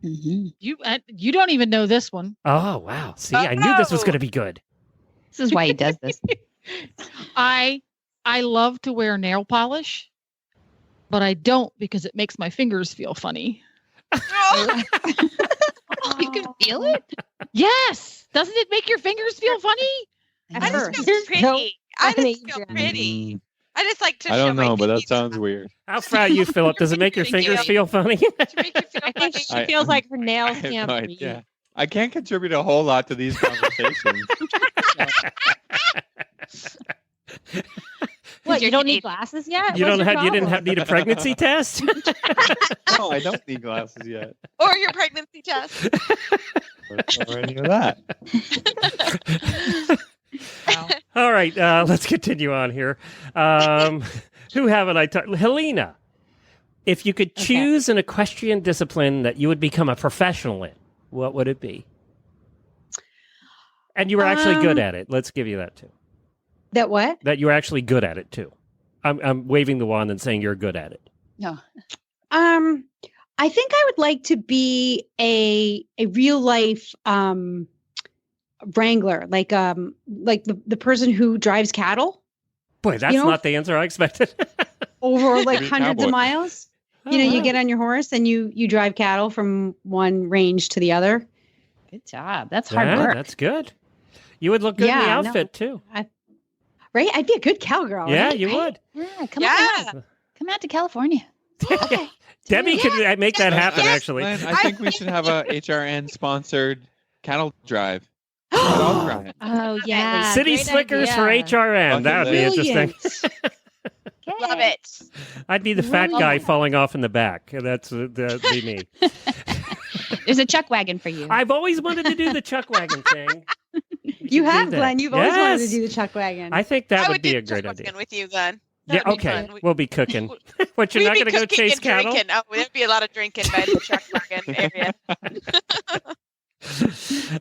[SPEAKER 7] Mm-hmm.
[SPEAKER 9] You don't even know this one.
[SPEAKER 1] Oh, wow. See, I knew this was going to be good.
[SPEAKER 7] This is why he does this.
[SPEAKER 9] I love to wear nail polish, but I don't because it makes my fingers feel funny.
[SPEAKER 7] You can feel it?
[SPEAKER 9] Yes. Doesn't it make your fingers feel funny?
[SPEAKER 2] I just feel
[SPEAKER 3] There's
[SPEAKER 2] pretty.
[SPEAKER 3] no
[SPEAKER 2] I
[SPEAKER 3] funny,
[SPEAKER 2] just feel
[SPEAKER 3] Jen.
[SPEAKER 2] pretty. I just like to
[SPEAKER 5] I
[SPEAKER 2] show
[SPEAKER 5] don't
[SPEAKER 2] my
[SPEAKER 5] know, but that
[SPEAKER 2] titties.
[SPEAKER 5] sounds weird.
[SPEAKER 1] How proud you, Philip? Does it make your
[SPEAKER 2] Thank you.
[SPEAKER 1] fingers feel funny?
[SPEAKER 2] To make you feel
[SPEAKER 3] I think
[SPEAKER 2] funny.
[SPEAKER 3] she feels like her
[SPEAKER 5] I
[SPEAKER 3] nails
[SPEAKER 5] have
[SPEAKER 3] can't
[SPEAKER 5] no
[SPEAKER 3] breathe.
[SPEAKER 5] idea. I can't contribute a whole lot to these conversations.
[SPEAKER 3] What?
[SPEAKER 7] You're
[SPEAKER 3] You don't need
[SPEAKER 7] Canadian.
[SPEAKER 3] glasses yet?
[SPEAKER 1] You
[SPEAKER 3] What's
[SPEAKER 1] don't
[SPEAKER 3] your
[SPEAKER 1] have. You didn't
[SPEAKER 3] problem?
[SPEAKER 1] need a pregnancy test.
[SPEAKER 5] No, I don't need glasses yet.
[SPEAKER 2] Or your pregnancy test.
[SPEAKER 5] Or any of that.
[SPEAKER 1] All right, let's continue on here. Who haven't I talked? Helena, if you could choose an equestrian discipline that you would become a professional in, what would it be? And you were actually good at it. Let's give you that too.
[SPEAKER 6] That what?
[SPEAKER 1] That you were actually good at it too. I'm waving the wand and saying you're good at it.
[SPEAKER 7] No.
[SPEAKER 6] I think I would like to be a real life wrangler, like the person who drives cattle
[SPEAKER 1] Boy, that's not the answer I expected.
[SPEAKER 6] over like
[SPEAKER 5] Be a
[SPEAKER 6] hundreds
[SPEAKER 5] cowboy.
[SPEAKER 6] of miles.
[SPEAKER 1] Oh,
[SPEAKER 6] You
[SPEAKER 1] wow.
[SPEAKER 6] get on your horse and you drive cattle from one range to the other.
[SPEAKER 7] Good job. That's hard
[SPEAKER 1] Yeah,
[SPEAKER 7] work.
[SPEAKER 1] that's good. You would look good in the
[SPEAKER 6] Yeah, no.
[SPEAKER 1] outfit too.
[SPEAKER 6] Right? I'd be a good cowgirl.
[SPEAKER 1] Yeah,
[SPEAKER 6] right?
[SPEAKER 1] you would.
[SPEAKER 7] Yeah, come
[SPEAKER 2] Yeah.
[SPEAKER 7] on. Come out to California.
[SPEAKER 1] Debbie could make that happen.
[SPEAKER 2] Yes.
[SPEAKER 1] Actually,
[SPEAKER 5] Glenn, I think we should have a HRN sponsored cattle drive. Dog drive.
[SPEAKER 3] Oh yeah,
[SPEAKER 1] City
[SPEAKER 3] great
[SPEAKER 1] Slickers
[SPEAKER 3] idea.
[SPEAKER 1] for HRN. That would be
[SPEAKER 6] Brilliant.
[SPEAKER 1] interesting.
[SPEAKER 2] Love it.
[SPEAKER 1] I'd be the fat guy falling off in the back. That'd be me.
[SPEAKER 7] There's a chuck wagon for you.
[SPEAKER 1] I've always wanted to do the chuck wagon thing.
[SPEAKER 6] You
[SPEAKER 1] should do
[SPEAKER 6] have,
[SPEAKER 1] that.
[SPEAKER 6] Glenn. You've always wanted to
[SPEAKER 1] Yes.
[SPEAKER 6] do the chuck wagon.
[SPEAKER 1] I think that
[SPEAKER 2] I
[SPEAKER 1] would be
[SPEAKER 2] do
[SPEAKER 1] a great
[SPEAKER 2] chuck
[SPEAKER 1] idea.
[SPEAKER 2] wagon with you, Glenn.
[SPEAKER 1] Yeah,
[SPEAKER 2] That would be
[SPEAKER 1] okay.
[SPEAKER 2] fun.
[SPEAKER 1] We'll be cooking. What, you're
[SPEAKER 2] We'd
[SPEAKER 1] not
[SPEAKER 2] be
[SPEAKER 1] going to go
[SPEAKER 2] cooking
[SPEAKER 1] chase
[SPEAKER 2] and
[SPEAKER 1] cattle?
[SPEAKER 2] drinking. Oh, there'd be a lot of drinking by the chuck wagon area.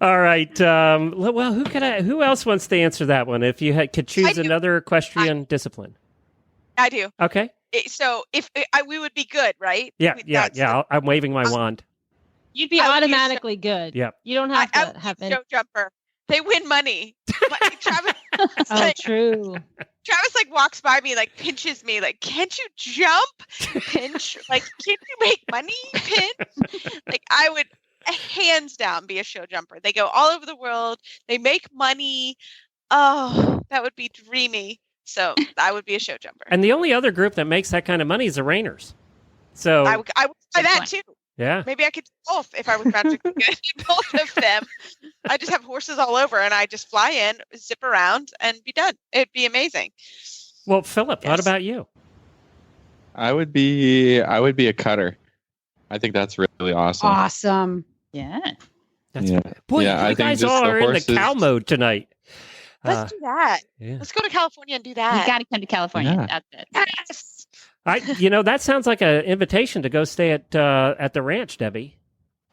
[SPEAKER 1] All right. Well, who else wants to answer that one? If you could choose
[SPEAKER 2] do.
[SPEAKER 1] another equestrian discipline.
[SPEAKER 2] I do.
[SPEAKER 1] Okay.
[SPEAKER 2] So if we would be good, right?
[SPEAKER 1] Yeah,
[SPEAKER 2] That's
[SPEAKER 1] I'm waving my wand.
[SPEAKER 3] You'd be
[SPEAKER 2] I would be
[SPEAKER 3] automatically good.
[SPEAKER 1] Yep.
[SPEAKER 3] You don't
[SPEAKER 2] I
[SPEAKER 3] have
[SPEAKER 2] would
[SPEAKER 3] to have
[SPEAKER 2] be
[SPEAKER 3] any.
[SPEAKER 2] show jumper. They win money. Travis,
[SPEAKER 3] Oh, true.
[SPEAKER 2] Travis walks by me, pinches me, can't you jump? Pinch, can't you make money? Pinch. I would hands down be a show jumper. They go all over the world. They make money. Oh, that would be dreamy. So I would be a show jumper.
[SPEAKER 1] And the only other group that makes that kind of money is the Rainers. So
[SPEAKER 2] I would try
[SPEAKER 7] Good
[SPEAKER 2] that
[SPEAKER 7] point.
[SPEAKER 2] too.
[SPEAKER 1] yeah.
[SPEAKER 2] Maybe I could do both if I was magically good at both of them. I just have horses all over and I just fly in, zip around, and be done. It'd be amazing.
[SPEAKER 1] Well, Philip, what
[SPEAKER 2] Yes.
[SPEAKER 1] about you?
[SPEAKER 5] I would be a cutter. I think that's really awesome.
[SPEAKER 6] Awesome.
[SPEAKER 7] Yeah.
[SPEAKER 1] That's
[SPEAKER 5] Yeah.
[SPEAKER 1] Boy,
[SPEAKER 5] Yeah, I
[SPEAKER 1] you
[SPEAKER 5] think
[SPEAKER 1] guys
[SPEAKER 5] just
[SPEAKER 1] all
[SPEAKER 5] the
[SPEAKER 1] are in the
[SPEAKER 5] horses-
[SPEAKER 1] cow mode tonight.
[SPEAKER 2] Let's do that.
[SPEAKER 1] Yeah.
[SPEAKER 2] Let's go to California and do
[SPEAKER 7] You
[SPEAKER 2] that.
[SPEAKER 7] got to come to California.
[SPEAKER 5] Yeah.
[SPEAKER 7] That's it.
[SPEAKER 2] Yes.
[SPEAKER 1] That sounds like an invitation to go stay at the ranch, Debbie.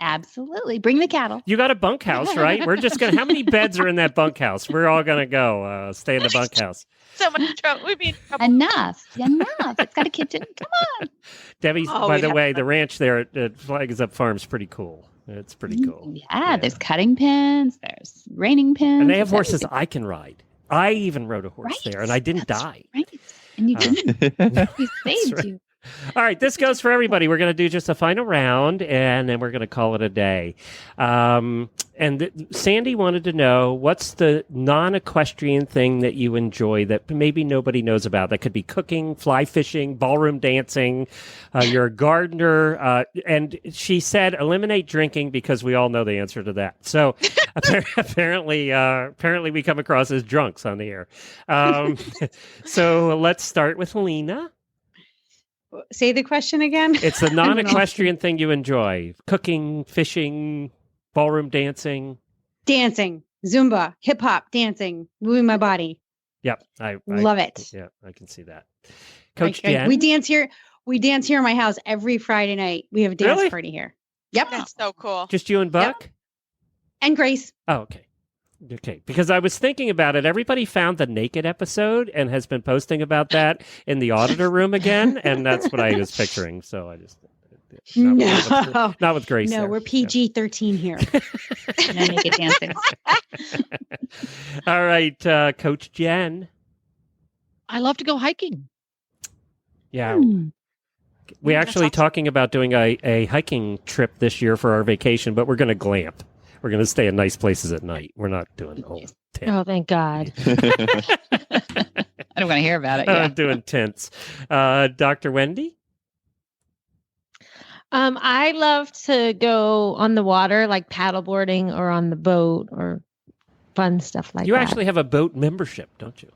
[SPEAKER 7] Absolutely. Bring the cattle.
[SPEAKER 1] You got a bunkhouse, right? We're just gonna. How many beds are in that bunkhouse? We're all gonna go stay in the bunkhouse.
[SPEAKER 2] So much trouble. We'd be in trouble.
[SPEAKER 7] Enough. It's got a kitchen. Come on.
[SPEAKER 1] Debbie,
[SPEAKER 2] Oh,
[SPEAKER 1] by
[SPEAKER 2] we'd
[SPEAKER 1] the
[SPEAKER 2] have
[SPEAKER 1] way,
[SPEAKER 2] fun.
[SPEAKER 1] the ranch there at Flags Up Farm is pretty cool. It's pretty cool.
[SPEAKER 7] Yeah, there's cutting pins, there's reining pins.
[SPEAKER 1] And they have horses I can ride. I even rode a horse there, and I didn't die.
[SPEAKER 7] Right. And you didn't. We saved you.
[SPEAKER 1] All right, this goes for everybody. We're going to do just a final round, and then we're going to call it a day. Sandy wanted to know, what's the non-equestrian thing that you enjoy that maybe nobody knows about? That could be cooking, fly fishing, ballroom dancing. You're a gardener. And she said eliminate drinking because we all know the answer to that. So apparently we come across as drunks on the air. So let's start with Lena.
[SPEAKER 6] Say the question again.
[SPEAKER 1] It's a non-equestrian thing you enjoy. Cooking, fishing, ballroom dancing.
[SPEAKER 6] Dancing, Zumba, hip hop, dancing, moving my body.
[SPEAKER 1] Yep. I
[SPEAKER 6] love it.
[SPEAKER 1] Yeah, I can see that. Coach Jen?
[SPEAKER 6] We dance here in my house every Friday night. We have a dance party here. Yep.
[SPEAKER 2] That's so cool.
[SPEAKER 1] Just you and Buck?
[SPEAKER 6] Yep. And Grace.
[SPEAKER 1] Oh, okay. Okay, because I was thinking about it. Everybody found the naked episode and has been posting about that in the auditor room again, and that's what I was picturing. So I just not with Grace.
[SPEAKER 6] No,
[SPEAKER 1] there.
[SPEAKER 6] we're PG-13 here.
[SPEAKER 7] No naked dancing.
[SPEAKER 1] All right, Coach Jen.
[SPEAKER 9] I love to go hiking.
[SPEAKER 1] Yeah. We're actually talking about doing a hiking trip this year for our vacation, but we're going to glamp. We're going to stay in nice places at night. We're not doing the whole tent.
[SPEAKER 3] Oh, thank God.
[SPEAKER 7] I don't want to hear about it. Yeah.
[SPEAKER 1] Doing tents. Dr. Wendy?
[SPEAKER 3] I love to go on the water, like paddleboarding or on the boat or fun stuff like that.
[SPEAKER 1] You actually have a boat membership, don't you?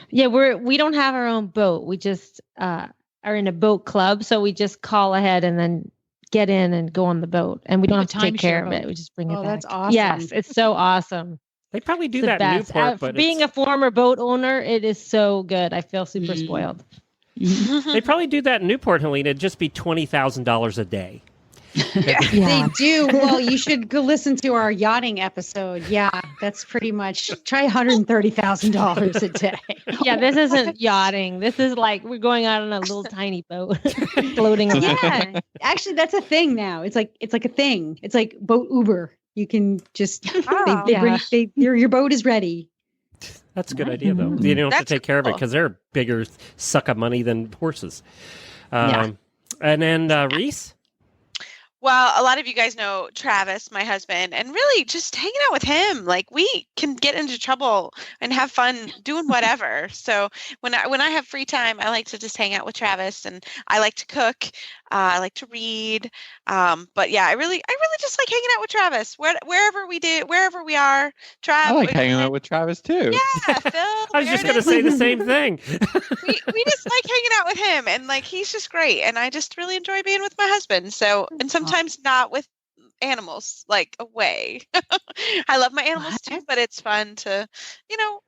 [SPEAKER 3] Yeah, we don't have our own boat. We just are in a boat club, so we just call ahead and then get in and go on the boat, and we don't have to take care of it. We just bring it back.
[SPEAKER 6] That's awesome.
[SPEAKER 3] Yes, it's so awesome.
[SPEAKER 1] They probably do
[SPEAKER 3] It's the
[SPEAKER 1] that in
[SPEAKER 3] best.
[SPEAKER 1] Newport, but
[SPEAKER 3] being a former boat owner, it is so good. I feel super spoiled.
[SPEAKER 1] They probably do that in Newport, Helena. It'd just be $20,000 a day.
[SPEAKER 6] They do. Well, you should go listen to our yachting episode. Yeah, that's pretty much try $130,000 a day.
[SPEAKER 3] Yeah, this isn't yachting. This is like we're going out on a little tiny boat, floating around.
[SPEAKER 6] Yeah, actually, that's a thing now. It's like a thing. It's like boat Uber. You can just your boat is ready.
[SPEAKER 1] That's a good idea, though. You don't have to take care of it because they're a bigger suck of money than horses. And then Reese.
[SPEAKER 2] Well, a lot of you guys know Travis, my husband, and really just hanging out with him. Like we can get into trouble and have fun doing whatever. So when I have free time, I like to just hang out with Travis, and I like to cook. I like to read. But yeah, I really just like hanging out with Travis. Wherever we are. Travis.
[SPEAKER 5] I like hanging out with Travis too.
[SPEAKER 2] Yeah, Phil.
[SPEAKER 1] I was just going to say the same thing.
[SPEAKER 2] we just like hanging out with him, and like he's just great, and I just really enjoy being with my husband. So, and sometimes not with animals, like away. I love my animals too, but it's fun to,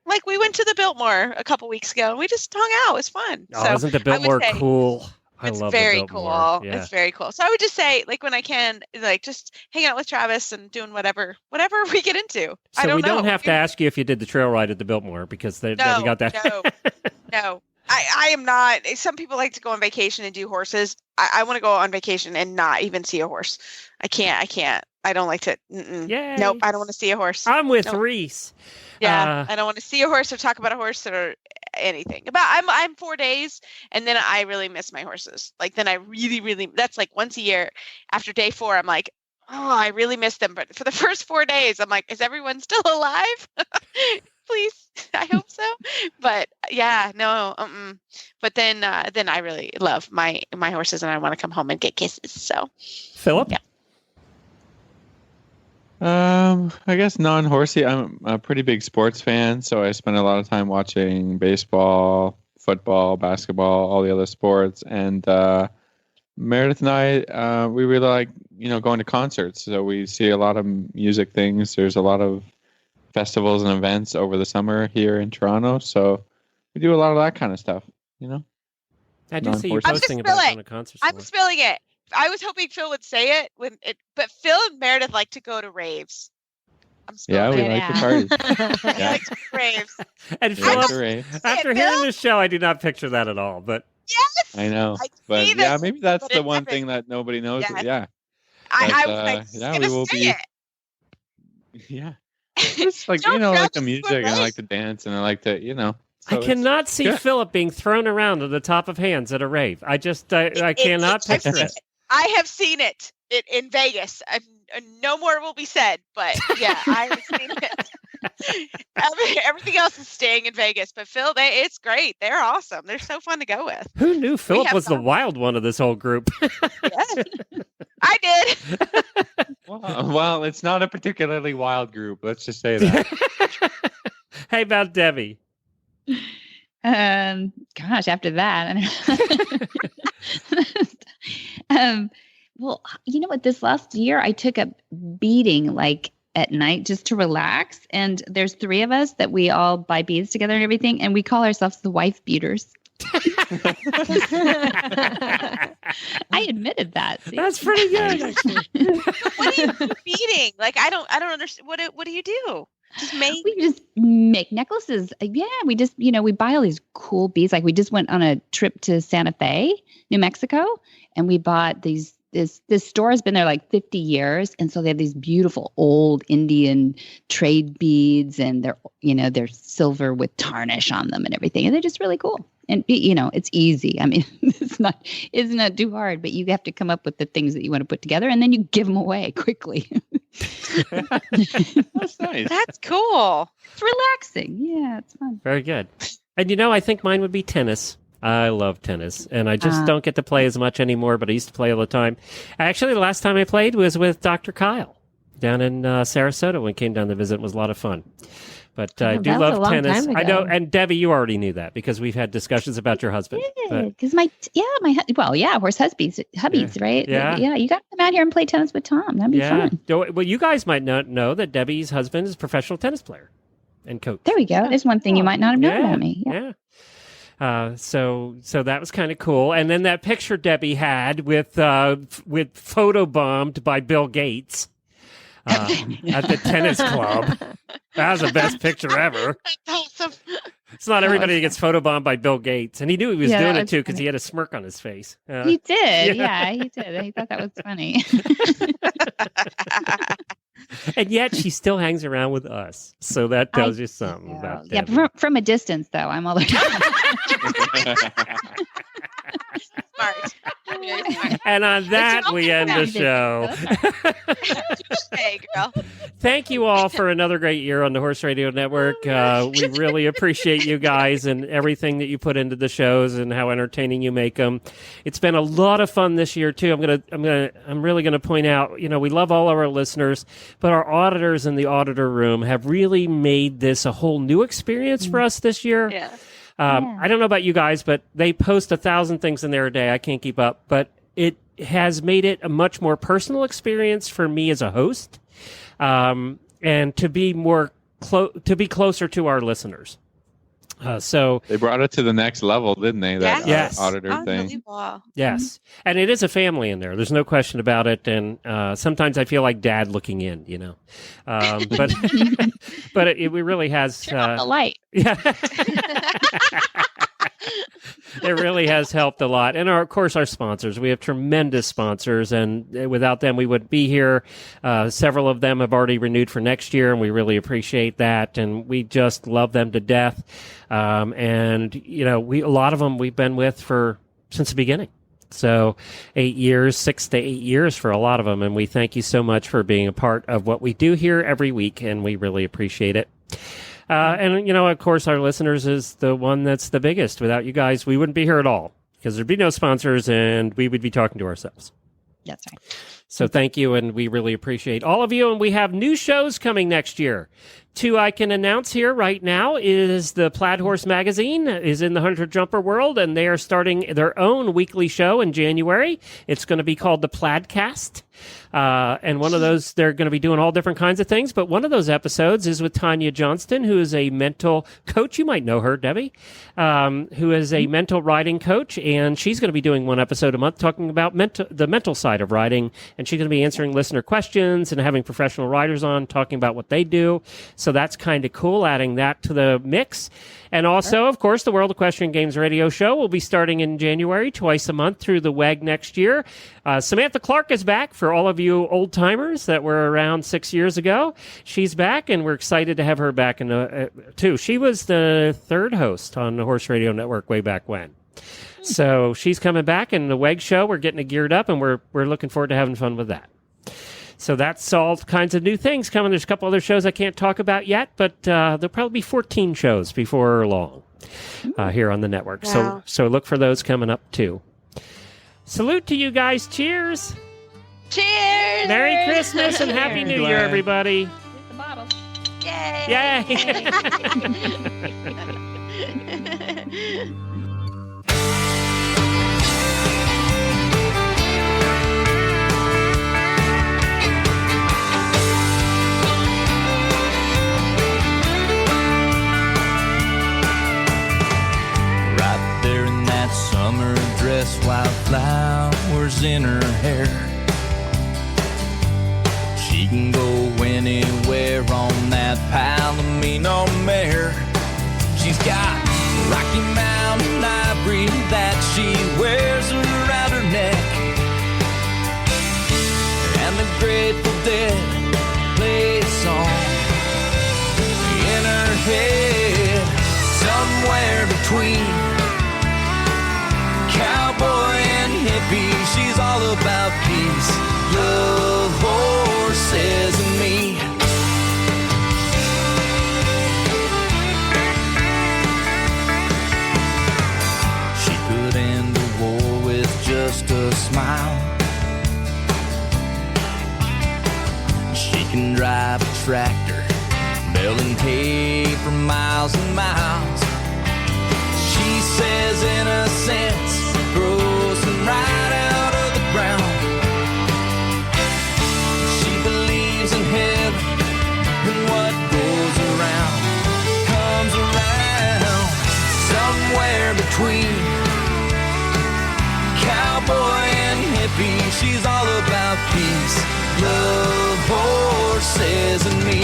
[SPEAKER 2] like we went to the Biltmore a couple weeks ago and we just hung out. It was fun.
[SPEAKER 1] Oh, isn't the Biltmore cool?
[SPEAKER 2] It's very cool. Yeah. It's very cool. So I would just say, like, when I can, like, just hang out with Travis and doing whatever we get into.
[SPEAKER 1] So we don't have to ask you if you did the trail ride at the Biltmore because we got that.
[SPEAKER 2] No. I am not. Some people like to go on vacation and do horses. I want to go on vacation and not even see a horse. I can't. I don't like to. Nope. I don't want to see a horse.
[SPEAKER 1] I'm with Reese.
[SPEAKER 2] Yeah. I don't want to see a horse or talk about a horse or anything. I'm 4 days and then I really miss my horses. Like then I really, that's like once a year after day 4, I'm like, oh, I really miss them. But for the first 4 days, I'm like, is everyone still alive? Please. I hope so. But yeah, no. But then I really love my horses and I want to come home and get kisses. So
[SPEAKER 1] Philip?
[SPEAKER 2] Yeah.
[SPEAKER 5] I guess non-horsey. I'm a pretty big sports fan, so I spend a lot of time watching baseball, football, basketball, all the other sports. And Meredith and I, we really like, going to concerts. So we see a lot of music things. There's a lot of festivals and events over the summer here in Toronto. So we do a lot of that kind of stuff,
[SPEAKER 1] I do see you posting about going to concerts.
[SPEAKER 2] I'm spilling it. I was hoping Phil would say it but Phil and Meredith like to go to raves.
[SPEAKER 5] Yeah, we like the parties.
[SPEAKER 2] He likes raves.
[SPEAKER 1] And Philip, after hearing this show, I do not picture that at all. But
[SPEAKER 2] yes,
[SPEAKER 5] I know. But yeah, maybe that's the one thing that nobody knows. Yeah.
[SPEAKER 2] I was like,
[SPEAKER 5] yeah, we will be.
[SPEAKER 2] it.
[SPEAKER 5] Yeah, it's like
[SPEAKER 2] Don't
[SPEAKER 5] like the
[SPEAKER 2] judge
[SPEAKER 5] music,
[SPEAKER 2] for
[SPEAKER 5] and I
[SPEAKER 2] me.
[SPEAKER 5] like to dance, and I like to, so
[SPEAKER 1] I
[SPEAKER 5] it's
[SPEAKER 1] cannot see
[SPEAKER 5] good.
[SPEAKER 1] Philip being thrown around to the top of hands at a rave. I cannot
[SPEAKER 2] I've
[SPEAKER 1] picture
[SPEAKER 2] seen
[SPEAKER 1] it.
[SPEAKER 2] I have seen it in Vegas. No more will be said, but yeah, I have seen it. Everything else is staying in Vegas, but Phil, it's great. They're awesome. They're so fun to go with.
[SPEAKER 1] Who knew Philip
[SPEAKER 2] have
[SPEAKER 1] was the
[SPEAKER 2] fun.
[SPEAKER 1] wild one of this whole group?
[SPEAKER 2] Yes, I did.
[SPEAKER 5] Well, it's not a particularly wild group. Let's just say that.
[SPEAKER 1] Hey, about Debbie.
[SPEAKER 7] Gosh, after that, well, you know what? This last year, I took a beading like at night just to relax. And there's 3 of us that we all buy beads together and everything, and we call ourselves the wife beaters. I admitted that. See?
[SPEAKER 1] That's pretty good, actually.
[SPEAKER 2] What do you do beading? Like, I don't understand. What do you do? Just make.
[SPEAKER 7] We just make necklaces. Yeah, we just, we buy all these cool beads. Like we just went on a trip to Santa Fe, New Mexico, and we bought these. This store has been there like 50 years, and so they have these beautiful old Indian trade beads, and they're silver with tarnish on them and everything, and they're just really cool. And it's easy. I mean, it's not too hard, but you have to come up with the things that you want to put together, and then you give them away quickly.
[SPEAKER 5] That's nice.
[SPEAKER 2] That's cool.
[SPEAKER 7] It's relaxing. Yeah, it's fun.
[SPEAKER 1] Very good. And I think mine would be tennis. I love tennis, and I just don't get to play as much anymore, but I used to play all the time. Actually, the last time I played was with Dr. Kyle down in Sarasota when he came down to visit. It was a lot of fun. But I do
[SPEAKER 3] that was a
[SPEAKER 1] love
[SPEAKER 3] long
[SPEAKER 1] tennis.
[SPEAKER 3] time
[SPEAKER 1] I know,
[SPEAKER 3] ago.
[SPEAKER 1] and Debbie, you already knew that because we've had discussions about your husband.
[SPEAKER 7] Because horse hubbies, right?
[SPEAKER 1] Yeah.
[SPEAKER 7] Yeah, you got to come out here and play tennis with Tom. That'd be fun.
[SPEAKER 1] Well, you guys might not know that Debbie's husband is a professional tennis player and coach.
[SPEAKER 7] There we go. There's one thing you might not have known about me.
[SPEAKER 1] Yeah. So that was kind of cool. And then that picture Debbie had with photobombed by Bill Gates at the tennis club. That was the best picture ever.
[SPEAKER 2] That's awesome.
[SPEAKER 1] It's not everybody that gets photobombed by Bill Gates. And he knew he was
[SPEAKER 7] Yeah,
[SPEAKER 1] doing it
[SPEAKER 7] that's
[SPEAKER 1] too because
[SPEAKER 7] funny.
[SPEAKER 1] he had a smirk on his face.
[SPEAKER 7] He did. Yeah, he did. He thought that was funny.
[SPEAKER 1] And yet she still hangs around with us. So that tells you something about
[SPEAKER 7] Yeah,
[SPEAKER 1] Debbie.
[SPEAKER 7] from a distance, though. I'm all
[SPEAKER 2] Smart. Very smart.
[SPEAKER 1] And on that,
[SPEAKER 7] all
[SPEAKER 1] we end the
[SPEAKER 7] around it.
[SPEAKER 1] show.
[SPEAKER 2] Hey, girl.
[SPEAKER 1] Thank you all for another great year on the Horse Radio Network. We really appreciate you guys and everything that you put into the shows and how entertaining you make them. It's been a lot of fun this year too. I'm really gonna point out, we love all of our listeners, but our auditors in the auditor room have really made this a whole new experience for us this year.
[SPEAKER 2] Yeah.
[SPEAKER 1] I don't know about you guys, but they post 1,000 things in there a day. I can't keep up, but it has made it a much more personal experience for me as a host, and to be closer to our listeners. So
[SPEAKER 5] They brought it to the next level, didn't they? That
[SPEAKER 1] Yes.
[SPEAKER 5] auditor thing.
[SPEAKER 2] Unbelievable.
[SPEAKER 1] yes, and it is a family in there. There's no question about it. And sometimes I feel like Dad looking in, but but it really has.
[SPEAKER 7] turn off the light.
[SPEAKER 1] Yeah. It really has helped a lot. And of course, our sponsors. We have tremendous sponsors, and without them, we wouldn't be here. Several of them have already renewed for next year, and we really appreciate that. And we just love them to death. And, a lot of them we've been with since the beginning. So 8 years, 6 to 8 years for a lot of them. And we thank you so much for being a part of what we do here every week, and we really appreciate it. And, of course, our listeners is the one that's the biggest. Without you guys, we wouldn't be here at all because there'd be no sponsors and we would be talking to ourselves.
[SPEAKER 7] That's right.
[SPEAKER 1] So thank you, and we really appreciate all of you. And we have new shows coming next year. 2 I can announce here right now is the Plaid Horse Magazine is in the Hunter Jumper world, and they are starting their own weekly show in January. It's going to be called the Plaidcast. And one of those, they're going to be doing all different kinds of things, but one of those episodes is with Tanya Johnston, who is a mental coach. You might know her, Debbie, who is a mental riding coach, and she's going to be doing one episode a month talking about the mental side of riding and she's going to be answering listener questions and having professional writers on talking about what they do. So that's kind of cool, adding that to the mix. And also, of course, the World of Equestrian Games radio show will be starting in January, twice a month through the WEG next year. Samantha Clark is back for all of you old timers that were around 6 years ago. She's back, and we're excited to have her back too. She was the third host on the Horse Radio Network way back when. So she's coming back, and the WEG show, we're getting it geared up, and we're looking forward to having fun with that. So that's all kinds of new things coming. There's a couple other shows I can't talk about yet, but there'll probably be 14 shows before long here on the network.
[SPEAKER 2] Wow.
[SPEAKER 1] So look for those coming up too. Salute to you guys. Cheers.
[SPEAKER 2] Cheers.
[SPEAKER 1] Merry Christmas and Happy New Year, everybody.
[SPEAKER 9] The bottle.
[SPEAKER 2] Yay.
[SPEAKER 1] Yay.
[SPEAKER 11] Summer dress, wildflowers in her hair. She can go anywhere on that Palomino mare. She's got Rocky Mountain ivory that she wears around her neck, and the Grateful Dead play a song in her head. Somewhere between cowboy and hippie, she's all about peace, love, horses, and me. She could end the war with just a smile. She can drive a tractor, baling hay for miles and miles. She says innocence grows right out of the ground. She believes in heaven, and what goes around comes around. Somewhere between cowboy and hippie, she's all about peace, love, horses, and me.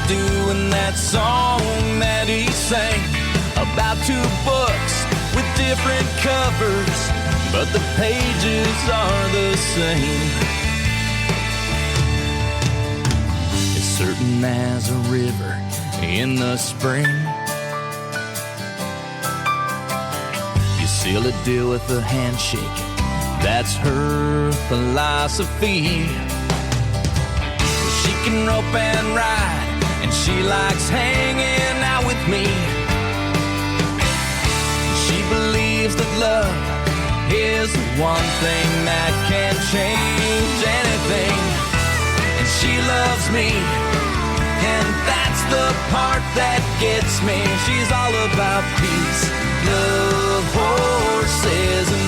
[SPEAKER 11] Doing that song that he sang about two books with different covers, but the pages are the same. As certain as a river in the spring, you seal a deal with a handshake, that's her philosophy. She can rope and ride, and she likes hanging out with me. She believes that love is the one thing that can change anything. And she loves me, and that's the part that gets me. She's all about peace, love, horses, and